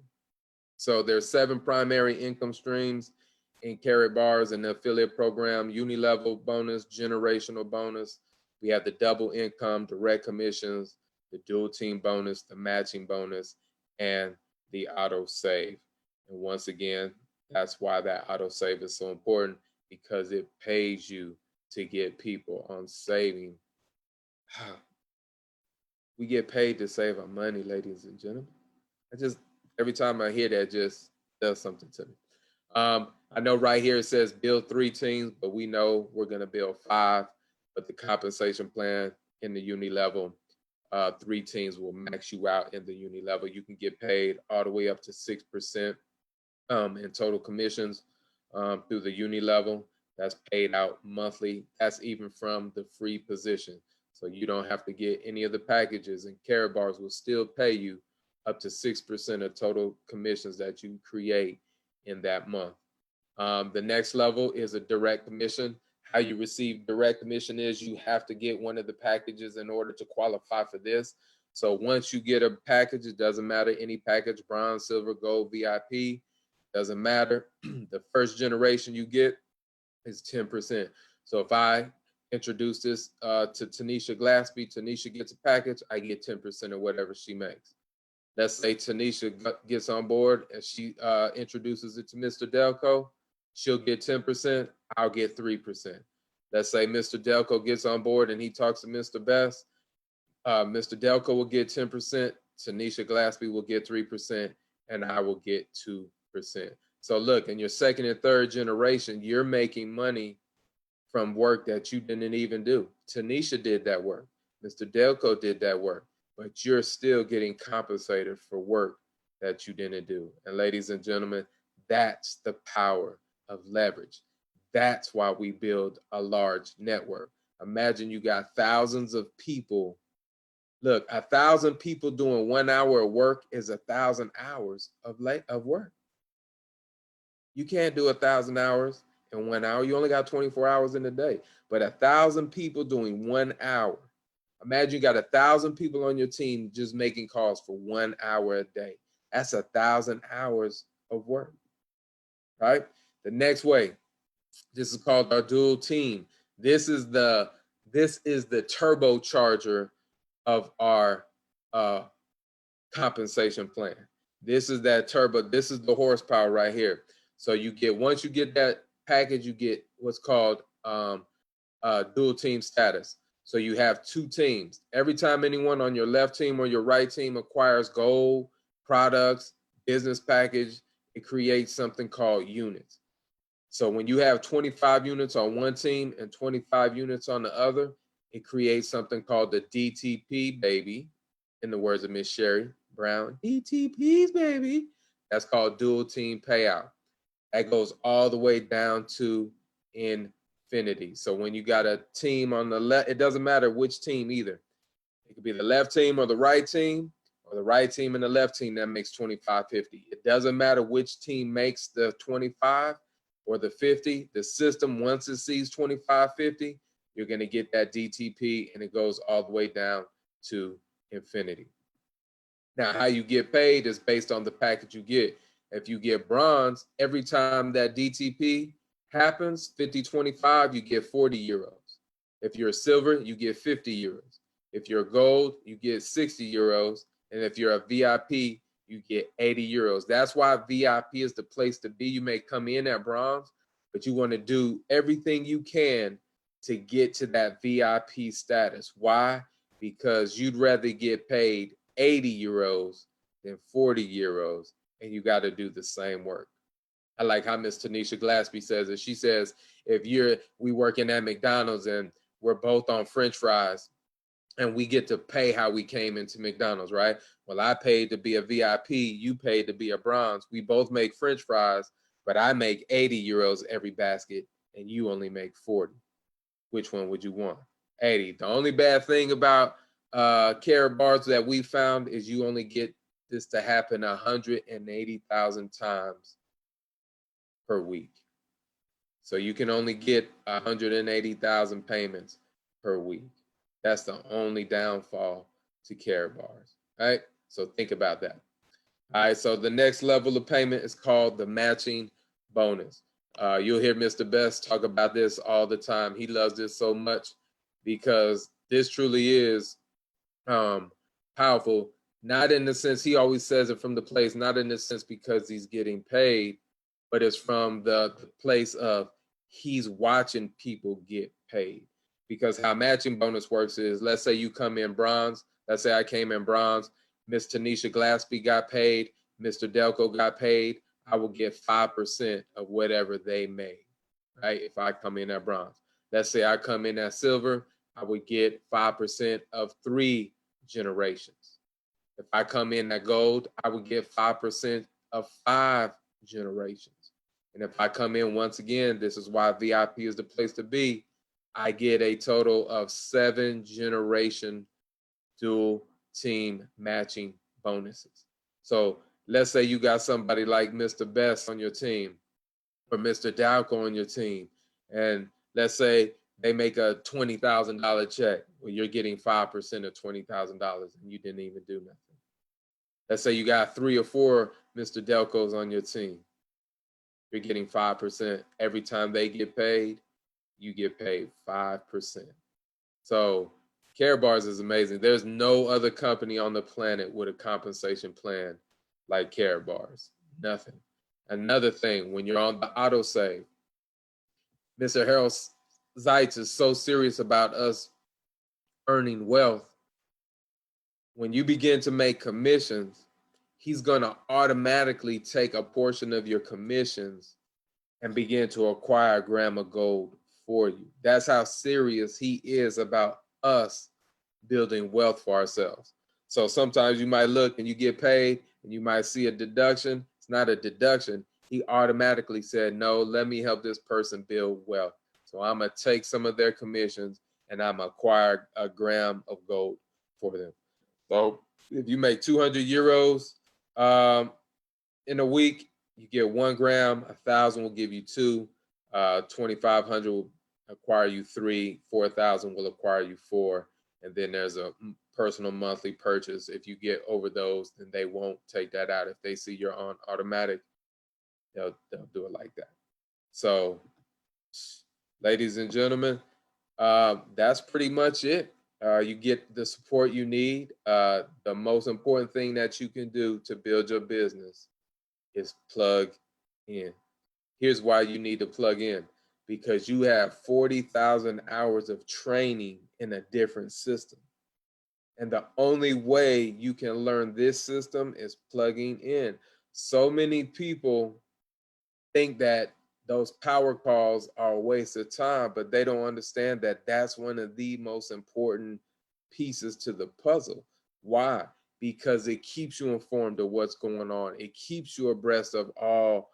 So there's 7 primary income streams in Karatbars and the affiliate program: uni-level bonus, generational bonus. We have the double income, direct commissions, the dual team bonus, the matching bonus, and the auto save. And once again, that's why that auto save is so important, because it pays you to get people on saving. We get paid to save our money, ladies and gentlemen. Every time I hear that, just does something to me. I know right here it says build 3 teams, but we know we're going to build 5. But the compensation plan in the uni level, 3 teams will max you out in the uni level. You can get paid all the way up to 6% in total commissions through the uni level. That's paid out monthly. That's even from the free position. So you don't have to get any of the packages, and Karatbars will still pay you up to 6% of total commissions that you create in that month. The next level is a direct commission. How you receive direct commission is you have to get one of the packages in order to qualify for this. So once you get a package, it doesn't matter, any package, bronze, silver, gold, VIP, doesn't matter. The first generation you get is 10%. So if I introduce this to Tanisha Glaspie, Tanisha gets a package, I get 10% of whatever she makes. Let's say Tanisha gets on board and she introduces it to Mr. Delco. She'll get 10%, I'll get 3%. Let's say Mr. Delco gets on board and he talks to Mr. Best. Mr. Delco will get 10%, Tanisha Glaspie will get 3%, and I will get 2%. So look, in your second and third generation, you're making money from work that you didn't even do. Tanisha did that work. Mr. Delco did that work. But you're still getting compensated for work that you didn't do. And ladies and gentlemen, that's the power of leverage. That's why we build a large network. Imagine you got thousands of people. Look, 1,000 people doing 1 hour of work is 1,000 hours of work. You can't do 1,000 hours in 1 hour. You only got 24 hours in a day. But 1,000 people doing 1 hour. Imagine you got 1,000 people on your team just making calls for 1 hour a day. That's 1,000 hours of work, right? The next way, this is called our dual team. This is the turbocharger of our compensation plan. This is that turbo. This is the horsepower right here. So you get, once you get that package, you get what's called dual team status. So you have two teams. Every time anyone on your left team or your right team acquires gold, products, business package, it creates something called units. So when you have 25 units on one team and 25 units on the other, it creates something called the DTP, baby, in the words of Miss Sherry Brown. DTPs, baby. That's called dual team payout. That goes all the way down to infinity. So when you got a team on the left, it doesn't matter which team either. It could be the left team or the right team and the left team that makes 2550. It doesn't matter which team makes the 25 or the 50. The system, once it sees 2550, you're going to get that DTP, and it goes all the way down to infinity. Now, how you get paid is based on the package you get. If you get bronze, every time that DTP happens, 50-25, you get 40 euros. If you're a silver, you get 50 euros. If you're gold, you get 60 euros. And if you're a VIP, you get 80 euros. That's why VIP is the place to be. You may come in at bronze, but you want to do everything you can to get to that VIP status. Why? Because you'd rather get paid 80 euros than 40 euros, and you got to do the same work. I like how Miss Tanisha Glaspie says it. She says, we working at McDonald's and we're both on French fries, and we get to pay how we came into McDonald's, right? Well, I paid to be a VIP, you paid to be a bronze. We both make French fries, but I make 80 euros every basket, and you only make 40. Which one would you want? 80. The only bad thing about Karatbars that we found is you only get this to happen 180,000 times per week. So you can only get 180,000 payments per week. That's the only downfall to Karatbars, right? So think about that. All right, so the next level of payment is called the matching bonus. You'll hear Mr. Best talk about this all the time. He loves this so much because this truly is powerful, not in the sense, he always says it from the place, not in the sense because he's getting paid, but it's from the place of he's watching people get paid. Because how matching bonus works is, let's say you come in bronze. Let's say I came in bronze. Miss Tanisha Glaspie got paid. Mr. Delco got paid. I will get 5% of whatever they made, right? If I come in at bronze. Let's say I come in at silver, I would get 5% of 3 generations. If I come in at gold, I would get 5% of 5 generations. And if I come in, once again, this is why VIP is the place to be, I get a total of 7 generation dual team matching bonuses. So let's say you got somebody like Mr. Best on your team or Mr. Dalco on your team, and let's say they make a $20,000 check. Well, you're getting 5% of $20,000 and you didn't even do nothing. Let's say you got 3 or 4 Mr. Delcos on your team. You're getting 5%. Every time they get paid, you get paid 5%. So Karatbars is amazing. There's no other company on the planet with a compensation plan like Karatbars. Nothing. Another thing, when you're on the autosave, Mr. Harold Zeitz is so serious about us earning wealth. When you begin to make commissions, he's going to automatically take a portion of your commissions and begin to acquire a gram of gold for you. That's how serious he is about us building wealth for ourselves. So sometimes you might look and you get paid and you might see a deduction. It's not a deduction. he automatically said, no, let me help this person build wealth. So I'm going to take some of their commissions and I'm going to acquire a gram of gold for them. So if you make 200 euros in a week, you get 1 gram, 1,000 will give you 2, 2,500 will acquire you 3, 4,000 will acquire you 4. And then there's a personal monthly purchase. If you get over those, then they won't take that out. If they see you're on automatic, they'll do it like that. So, ladies and gentlemen, that's pretty much it. You get the support you need. The most important thing that you can do to build your business is plug in. Here's why you need to plug in. Because you have 40,000 hours of training in a different system. And the only way you can learn this system is plugging in. So many people think that those power calls are a waste of time, but they don't understand that that's one of the most important pieces to the puzzle. Why? Because it keeps you informed of what's going on. It keeps you abreast of all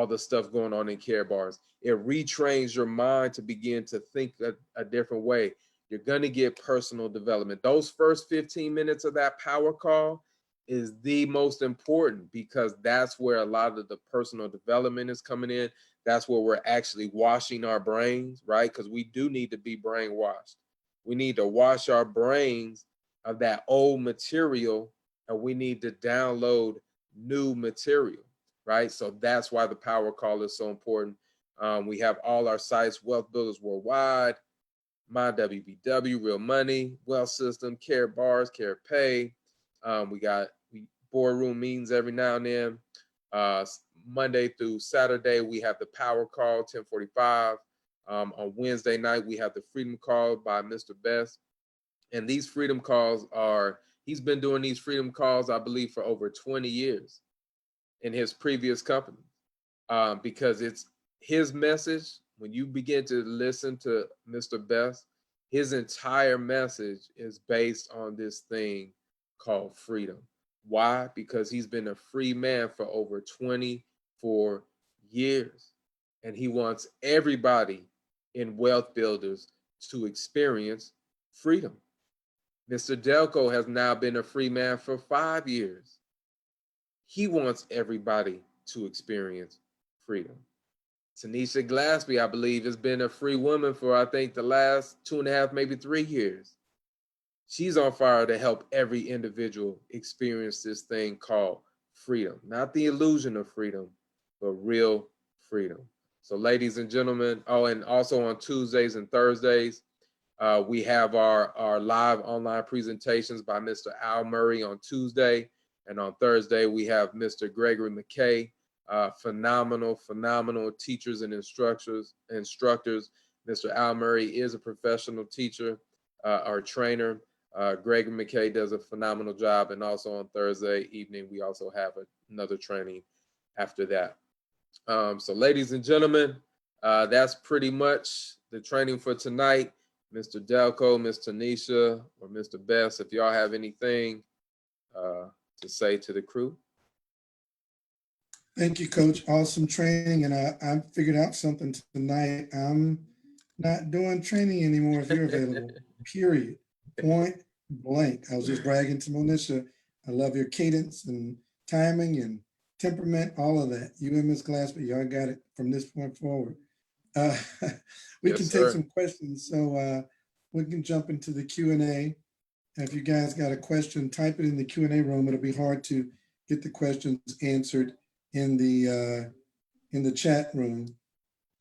the stuff going on in Karatbars. It retrains your mind to begin to think a different way. You're going to get personal development. Those first 15 minutes of that power call is the most important, because that's where a lot of the personal development is coming in. That's where we're actually washing our brains, right? Because we do need to be brainwashed. We need to wash our brains of that old material, and we need to download new material, right? So that's why the power call is so important. We have all our sites, Wealth Builders Worldwide, My WBW, Real Money, Wealth System, Karatbars, Karatpay. We got boardroom meetings every now and then. Monday through Saturday, we have the power call, 1045. On Wednesday night, we have the freedom call by Mr. Best. And these freedom calls he's been doing these freedom calls, I believe, for over 20 years in his previous company, because it's his message. When you begin to listen to Mr. Best, his entire message is based on this thing called freedom. Why? Because he's been a free man for over 24 years. And he wants everybody in Wealth Builders to experience freedom. Mr. Delco has now been a free man for 5 years. He wants everybody to experience freedom. Tanisha Glaspie, I believe, has been a free woman for, I think, the last 2.5, maybe 3 years. She's on fire to help every individual experience this thing called freedom. Not the illusion of freedom, but real freedom. So, ladies and gentlemen, and also on Tuesdays and Thursdays, we have our live online presentations by Mr. Al Murray on Tuesday. And on Thursday, we have Mr. Gregory McKay. Phenomenal teachers and instructors. Mr. Al Murray is a professional teacher or trainer. Gregory McKay does a phenomenal job. And also on Thursday evening, we also have another training after that. So ladies and gentlemen, that's pretty much the training for tonight. Mr. Delco, Ms. Tanisha, or Mr. Best, if y'all have anything to say to the crew. Thank you, Coach. Awesome training. And I figured out something tonight. I'm not doing training anymore if you're available, period. Point blank. I was just bragging to Monisha. I love your cadence and timing and temperament, all of that. You and Ms. Glaspie, y'all got it from this point forward. We can take some questions. So we can jump into the Q&A. If you guys got a question, type it in the Q&A room. It'll be hard to get the questions answered in the chat room.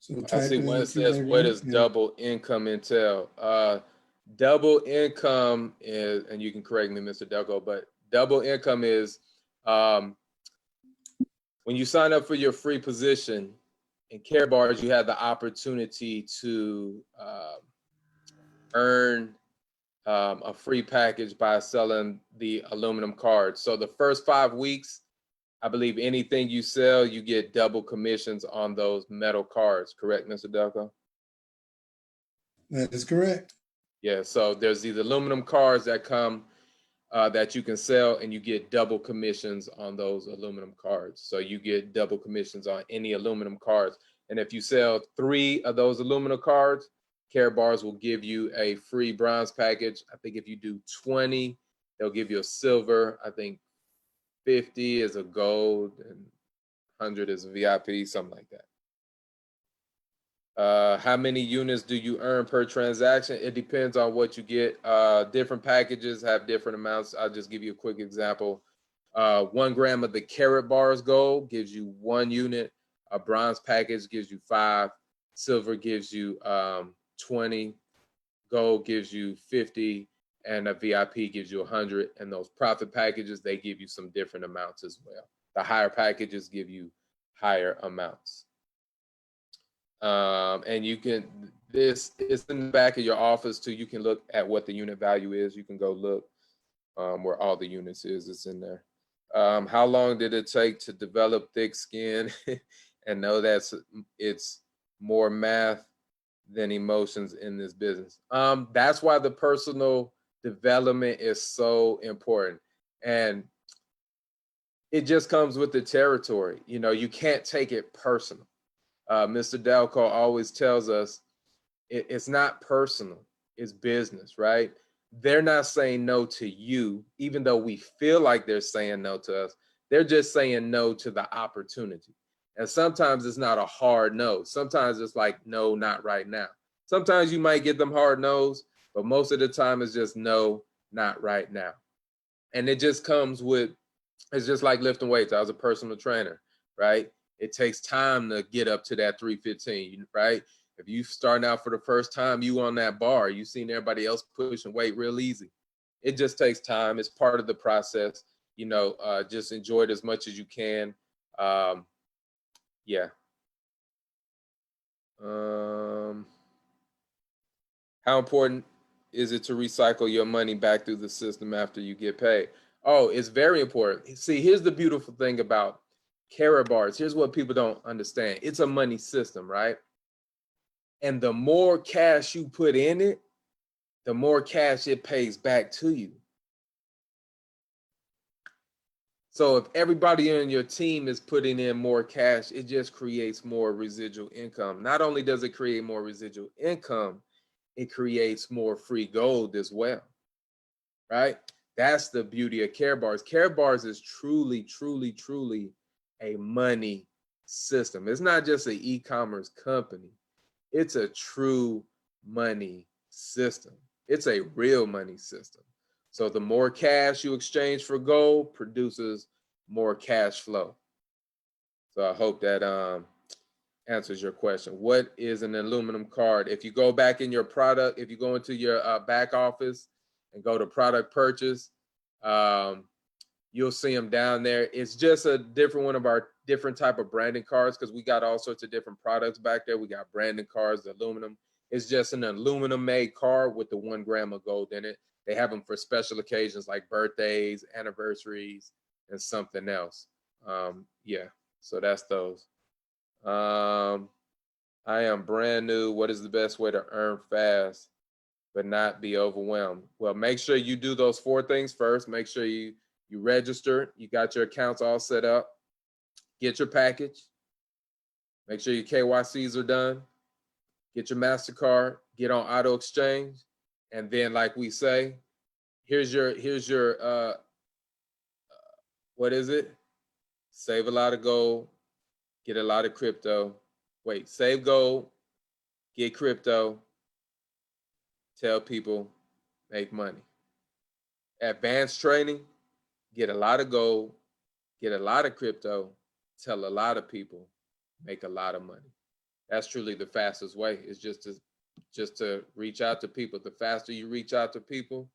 So I see one says, what does double income entail? Double income is, and you can correct me, Mr. Delco, but double income is when you sign up for your free position in Karatbars, you have the opportunity to earn a free package by selling the aluminum cards. So the first 5 weeks, I believe anything you sell, you get double commissions on those metal cards. Correct, Mr. Delco? That is correct. Yeah, so there's these aluminum cards that come that you can sell, and you get double commissions on those aluminum cards. So you get double commissions on any aluminum cards. And if you sell 3 of those aluminum cards, Karatbars will give you a free bronze package. I think if you do 20, they'll give you a silver. I think 50 is a gold and 100 is a VIP, something like that. How many units do you earn per transaction? It depends on what you get. Different packages have different amounts. I'll just give you a quick example. 1 gram of the Karatbars gold gives you 1 unit. A bronze package gives you 5. Silver gives you 20. Gold gives you 50. And a VIP gives you 100. And those profit packages, they give you some different amounts as well. The higher packages give you higher amounts. And you can, this is in the back of your office too. You can look at what the unit value is. You can go look where all the units is. It's in there. How long did it take to develop thick skin and know that it's more math than emotions in this business? That's why the personal development is so important. And it just comes with the territory. You know, you can't take it personal. Mr. Delco always tells us it's not personal, it's business, right? They're not saying no to you, even though we feel like they're saying no to us. They're just saying no to the opportunity. And sometimes it's not a hard no. Sometimes it's like, no, not right now. Sometimes you might get them hard no's, but most of the time it's just no, not right now. And it just comes with, it's just like lifting weights. I was a personal trainer, right? It takes time to get up to that 315, right? If you starting out for the first time, you on that bar, you seen everybody else pushing weight real easy. It just takes time. It's part of the process. You know, just enjoy it as much as you can. Yeah. How important is it to recycle your money back through the system after you get paid? Oh, it's very important. See, here's the beautiful thing about Karatbars. Here's what people don't understand. It's a money system, right? And the more cash you put in it, the more cash it pays back to you. So if everybody on your team is putting in more cash, it just creates more residual income. Not only does it create more residual income, it creates more free gold as well, right? That's the beauty of Karatbars. Karatbars is truly, truly, truly a money system. It's not just an e-commerce company. It's a true money system. It's a real money system. So the more cash you exchange for gold produces more cash flow. So I hope that answers your question. What is an aluminum card? If you go back in your product, if you go into your back office and go to product purchase, you'll see them down there. It's just a different one of our different type of branding cards because we got all sorts of different products back there. We got branding cards, aluminum. It's just an aluminum made card with the 1 gram of gold in it. They have them for special occasions like birthdays, anniversaries, and something else. Yeah, so that's those. I am brand new. What is the best way to earn fast but not be overwhelmed? Well, make sure you do those 4 things first. Make sure you register. You got your accounts all set up. Get your package. Make sure your KYCs are done. Get your MasterCard. Get on auto exchange. And then, like we say, here's your what is it? Save a lot of gold, get a lot of crypto. Wait, save gold, get crypto, tell people, make money. Advanced training, get a lot of gold, get a lot of crypto, tell a lot of people, make a lot of money. That's truly the fastest way. Is just to reach out to people. The faster you reach out to people,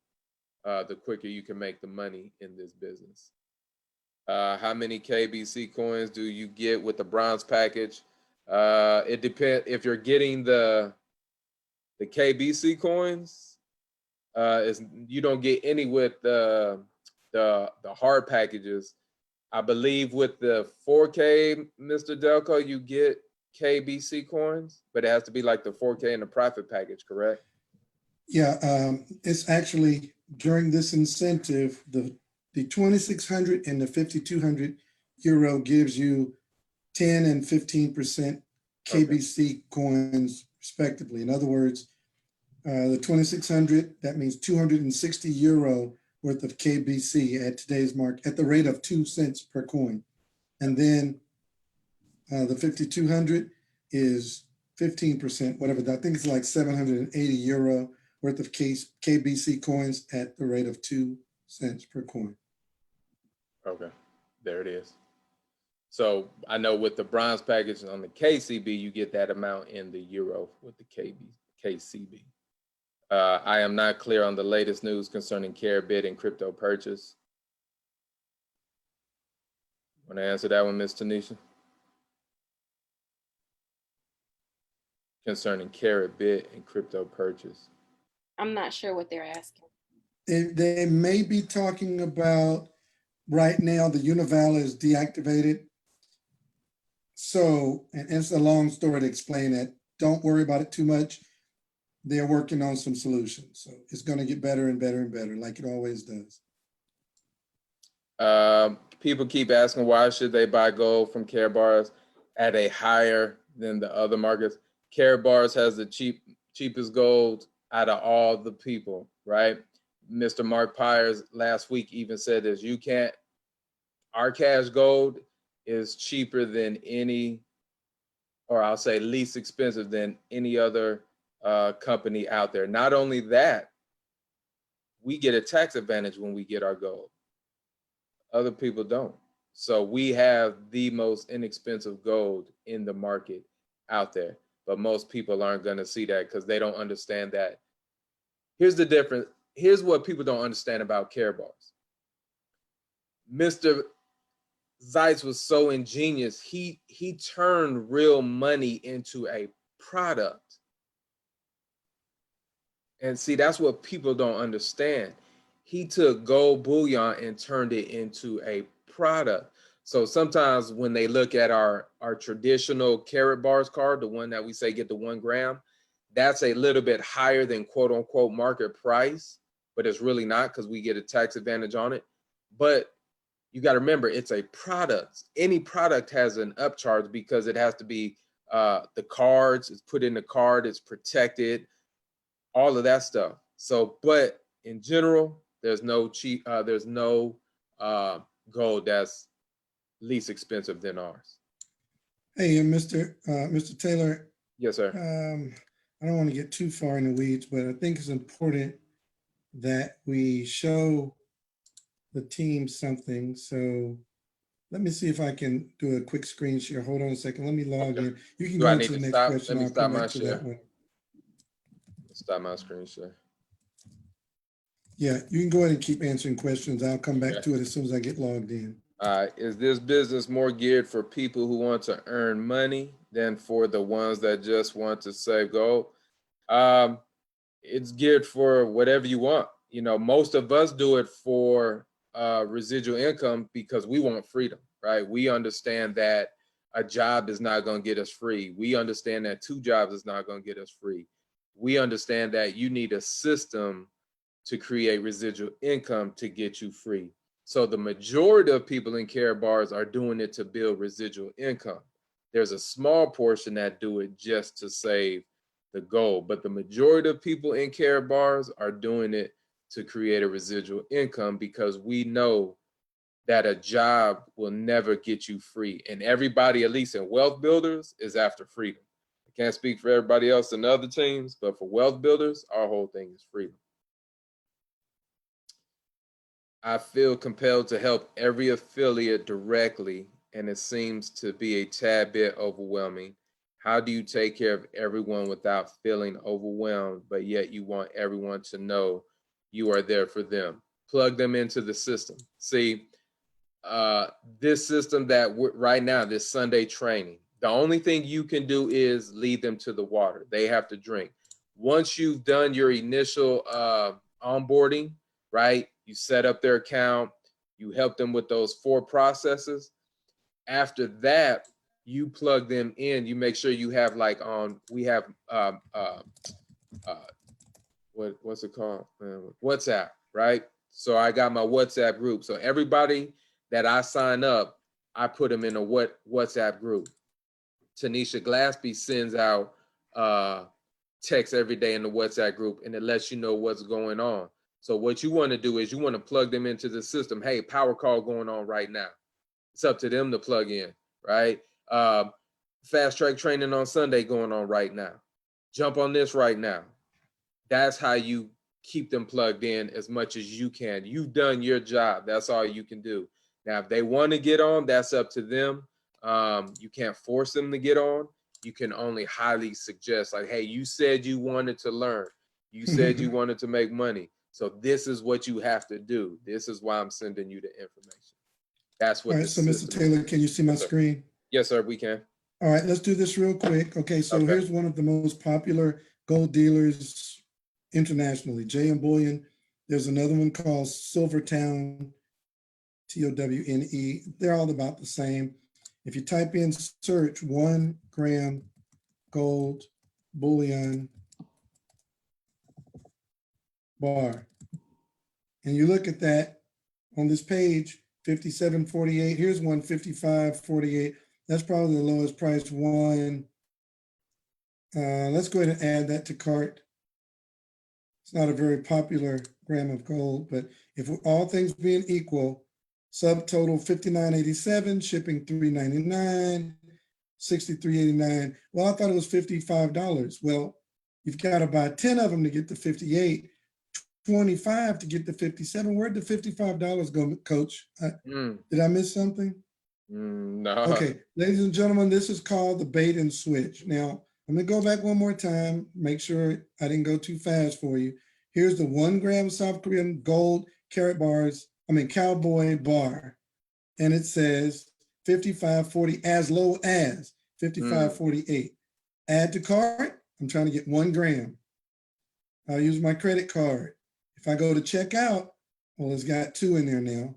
the quicker you can make the money in this business. How many KBC coins do you get with the bronze package? It depends. If you're getting the KBC coins, you don't get any with the hard packages. I believe with the 4K, Mr. Delco, you get KBC coins, but it has to be like the 4K and the profit package, correct? Yeah, it's actually during this incentive, the 2,600 and the 5,200 euro gives you 10 and 15% Okay. KBC coins respectively. In other words, the 2,600, that means 260 euro worth of KBC at today's mark at the rate of 2 cents per coin. And then the 5,200 is 15%, whatever. I think it's like 780 euro worth of KBC coins at the rate of 2 cents per coin. Okay, there it is. So I know with the bronze package on the KCB, you get that amount in the euro with the KCB. I am not clear on the latest news concerning Carabit and crypto purchase. Want to answer that one, Ms. Tanisha? Concerning Carabit and crypto purchase. I'm not sure what they're asking. They may be talking about right now the Unival is deactivated. So, and it's a long story to explain that. Don't worry about it too much. They're working on some solutions. So it's going to get better and better and better, like it always does. People keep asking why should they buy gold from Karatbars at a higher than the other markets. Karatbars has the cheapest gold out of all the people, right? Mr. Mark Pyers last week even said this, our cash gold is cheaper than any, or I'll say least expensive than any other company out there. Not only that, we get a tax advantage when we get our gold. Other people don't. So we have the most inexpensive gold in the market out there, but most people aren't going to see that because they don't understand that. Here's the difference. Here's what people don't understand about Karatbars. Mr. Zeitz was so ingenious. He turned real money into a product. And see, that's what people don't understand. He took gold bullion and turned it into a product. So sometimes when they look at our traditional Karatbars card, the one that we say get the 1 gram, that's a little bit higher than quote unquote market price, but it's really not because we get a tax advantage on it. But you got to remember, it's a product. Any product has an upcharge because it has to be the cards, it's put in the card, it's protected, all of that stuff. So, but in general, there's no cheap, there's no gold that's least expensive than ours. Hey, Mr. Taylor. Yes, sir. I don't want to get too far in the weeds, but I think it's important that we show the team something. So let me see if I can do a quick screen share. Hold on a second. Let me log in. You can go to the next question. I'll come back to that one. Stop my screen share. Yeah, you can go ahead and keep answering questions. I'll come back to it as soon as I get logged in. Is this business more geared for people who want to earn money than for the ones that just want to save gold? It's geared for whatever you want. You know, most of us do it for residual income because we want freedom, right? We understand that a job is not going to get us free. We understand that 2 jobs is not going to get us free. We understand that you need a system to create residual income to get you free. So the majority of people in Karatbars are doing it to build residual income. There's a small portion that do it just to save the gold, but the majority of people in Karatbars are doing it to create a residual income because we know that a job will never get you free. And everybody, at least in wealth builders, is after freedom. I can't speak for everybody else in other teams, but for wealth builders, our whole thing is freedom. I feel compelled to help every affiliate directly, and it seems to be a tad bit overwhelming. How do you take care of everyone without feeling overwhelmed, but yet you want everyone to know you are there for them? Plug them into the system. See, this system that right now, this Sunday training, the only thing you can do is lead them to the water. They have to drink. Once you've done your initial onboarding, right? You set up their account, you help them with those 4 processes. After that, you plug them in, you make sure you have like we have what's it called? WhatsApp, right? So I got my WhatsApp group. So everybody that I sign up, I put them in a WhatsApp group. Tanisha Glaspie sends out text every day in the WhatsApp group, and it lets you know what's going on. So what you want to do is you want to plug them into the system. Hey, power call going on right now. It's up to them to plug in, right? Fast track training on Sunday going on right now. Jump on this right now. That's how you keep them plugged in as much as you can. You've done your job. That's all you can do. Now, if they want to get on, that's up to them. You can't force them to get on. You can only highly suggest, like, hey, you said you wanted to learn. You said you wanted to make money. So this is what you have to do. This is why I'm sending you the information. That's what. All right, so Mr. Taylor, can you see my screen? Yes, sir, we can. All right, let's do this real quick. Okay, so Okay. here's one of the most popular gold dealers internationally, J.M. Bullion. There's another one called Silvertown, TOWNE. They're all about the same. If you type in search 1 gram gold bullion bar, and you look at that on this page, 57.48. Here's one 55.48. That's probably the lowest priced one. Let's go ahead and add that to cart. It's not a very popular gram of gold, but if all things being equal, subtotal 59.87, shipping $3.99, 63.89. Well, I thought it was $55. Well, you've got to buy 10 of them to get the 58, 25 to get the 57. Where'd the $55 go, Coach? Did I miss something? No. Okay, ladies and gentlemen, this is called the bait and switch. Now, I'm gonna go back one more time, make sure I didn't go too fast for you. Here's the 1 gram South Korean gold cowboy bar. And it says 55.40 as low as 55.48. Add to cart, I'm trying to get 1 gram. I'll use my credit card. If I go to checkout, well, it's got 2 in there now.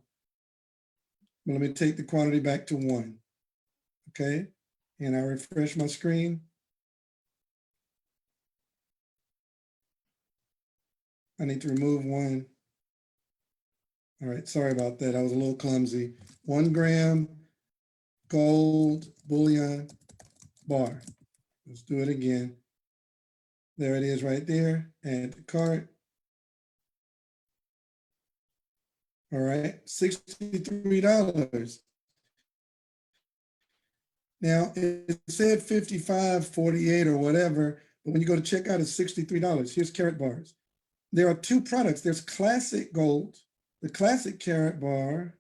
But let me take the quantity back to 1. Okay, and I refresh my screen. I need to remove 1. All right, sorry about that. I was a little clumsy. 1 gram gold bullion bar. Let's do it again. There it is right there. Add to cart. All right, $63. Now, it said 55.48 or whatever, but when you go to checkout, it's $63. Here's Karatbars. There are 2 products. There's classic gold, the classic Karatbar,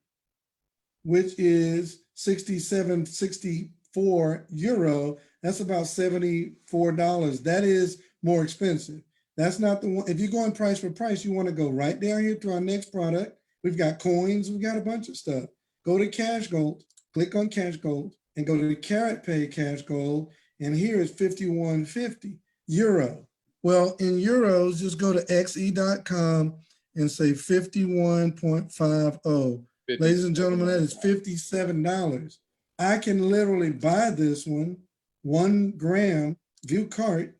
which is 64 euro. That's about $74. That is more expensive. That's not the one. If you're going price for price, you want to go right down here to our next product. We've got coins. We've got a bunch of stuff. Go to Cash Gold, click on Cash Gold, and go to the Karat Pay Cash Gold. And here is 51.50 euro. Well, in euros, just go to xe.com and say 51.50. Ladies and gentlemen, that is $57. I can literally buy this one, 1 gram, view cart,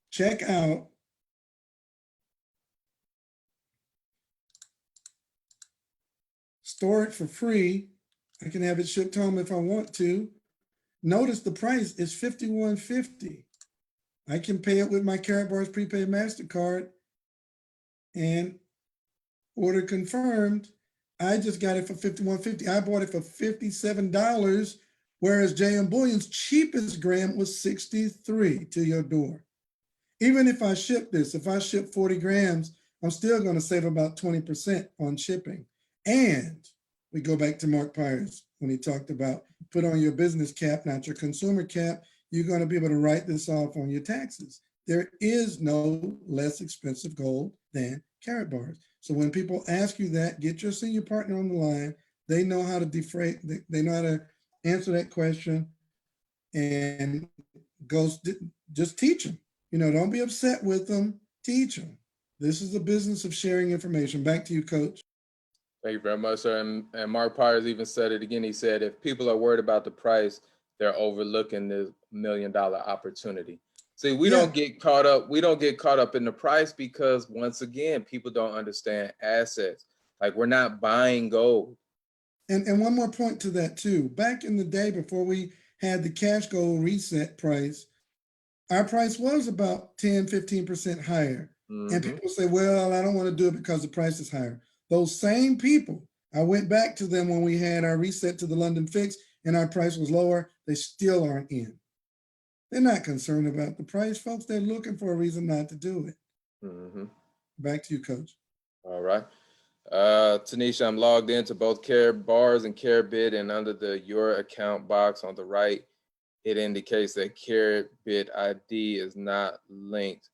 check out, store it for free. I can have it shipped home if I want to. Notice the price is $51.50. I can pay it with my Karatbars prepaid MasterCard and order confirmed. I just got it for $51.50. I bought it for $57, whereas J.M. Bullion's cheapest gram was $63 to your door. Even if I ship this, if I ship 40 grams, I'm still going to save about 20% on shipping. And we go back to Mark Pyers when he talked about put on your business cap, not your consumer cap. You're going to be able to write this off on your taxes. There is no less expensive gold than Karatbars. So when people ask you that, get your senior partner on the line. They know how to defray, they know how to answer that question, and just teach them. You know, don't be upset with them, teach them. This is the business of sharing information. Back to you, Coach. Thank you very much, sir. And Mark Pyers even said it again. He said, if people are worried about the price, they're overlooking the $1 million opportunity. See, we Yeah. don't get caught up. We don't get caught up in the price because once again, people don't understand assets. Like we're not buying gold. And one more point to that too. Back in the day before we had the cash gold reset price, our price was about 10, 15% higher. And Mhm. people say, well, I don't want to do it because the price is higher. Those same people, I went back to them when we had our reset to the London fix and our price was lower. They still aren't in. They're not concerned about the price, folks. They're looking for a reason not to do it. Mhm. Back to you, Coach. All right. Tanisha, I'm logged into both Karatbars and Karabit, and under the Your Account box on the right, it indicates that Karabit ID is not linked.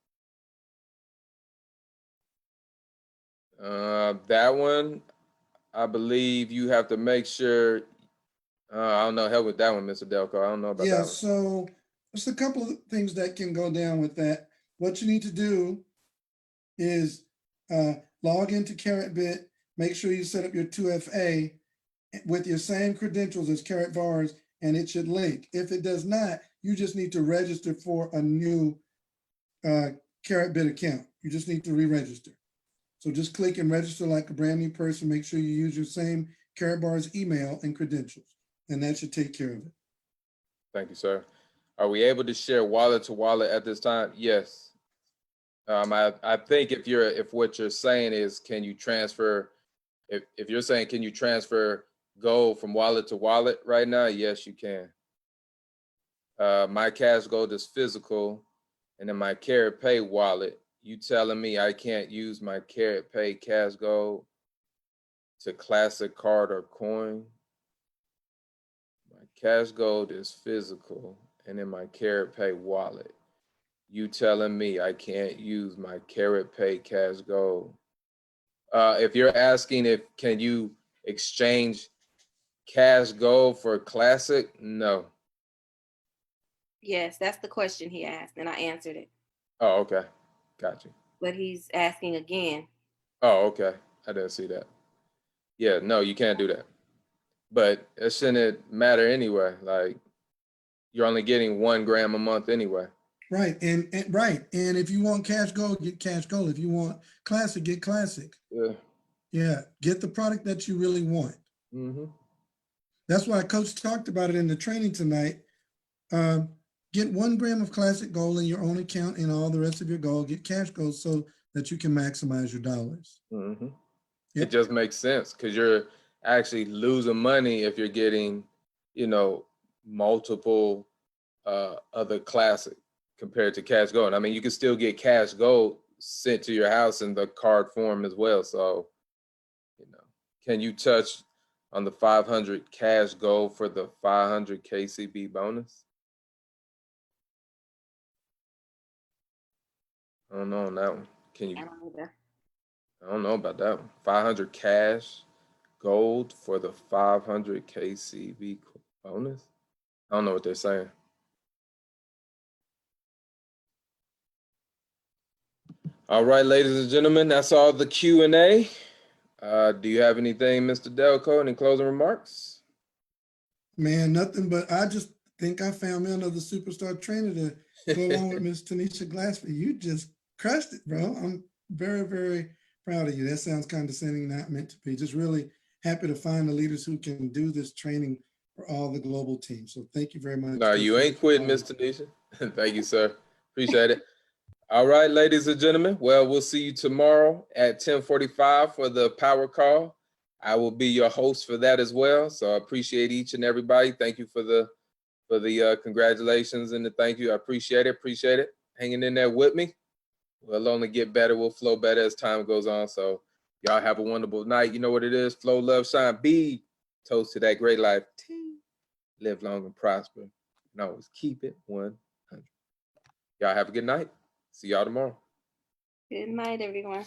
That one, I believe you have to make sure. I don't know. Help with that one, Mr. Delco. I don't know about Yeah, that one. so there's a couple of things that can go down with that. What you need to do is log into Karatbit, make sure you set up your 2FA with your same credentials as Karatbars, and it should link. If it does not, you just need to register for a new Karatbit account. You just need to re-register. So just click and register like a brand new person. Make sure you use your same Karatbars email and credentials, and that should take care of it. Thank you, sir. Are we able to share wallet to wallet at this time? Yes. I think if what you're saying is can you transfer, if you're saying can you transfer gold from wallet to wallet right now? Yes, you can. My Cash Gold is physical, and in my Carrot Pay wallet, you telling me I can't use my Carrot Pay Cash Gold to classic card or coin? My Cash Gold is physical, and in my Carrot Pay wallet, you telling me I can't use my Carrot Pay Cash Gold? If you're asking if can you exchange Cash Gold for classic, no. Yes, that's the question he asked, and I answered it. Oh, okay, got you. But he's asking again. Oh, okay, I didn't see that. Yeah, no, you can't do that. But it shouldn't matter anyway. Like you're only getting 1 gram a month anyway. Right, and right, and if you want cash gold, get cash gold. If you want classic, get classic. Yeah. Yeah, get the product that you really want. Mm-hmm. That's why Coach talked about it in the training tonight. Get 1 gram of classic gold in your own account, and all the rest of your gold get cash gold so that you can maximize your dollars. Mm-hmm. Yep. It just makes sense because you're actually losing money if you're getting, multiple other classic compared to cash gold. I mean, you can still get cash gold sent to your house in the card form as well. So, can you touch on the 500 cash gold for the 500 KCB bonus? I don't know on that one. Can you? I don't know. I don't know about that one. 500 cash gold for the 500 KCB bonus? I don't know what they're saying. All right, ladies and gentlemen, that's all the Q&A. Do you have anything, Mr. Delco, any closing remarks? Man, nothing but I just think I found me another superstar trainer to go along with Miss Tanisha Glassby. You just crushed it, bro. I'm very, very proud of you. That sounds condescending, not meant to be. Just really happy to find the leaders who can do this training for all the global teams. So thank you very much. No, you ain't quitting, Miss Tanisha. Thank you, sir. Appreciate it. All right, ladies and gentlemen. Well, we'll see you tomorrow at 10:45 for the power call. I will be your host for that as well. So I appreciate each and everybody. Thank you for the congratulations and the thank you. I appreciate it. Appreciate it. Hanging in there with me. We'll only get better. We'll flow better as time goes on. So y'all have a wonderful night. You know what it is. Flow, love, shine. Be toast to that great life. Live long and prosper. And always keep it 100. Y'all have a good night. See y'all tomorrow. Good night, everyone.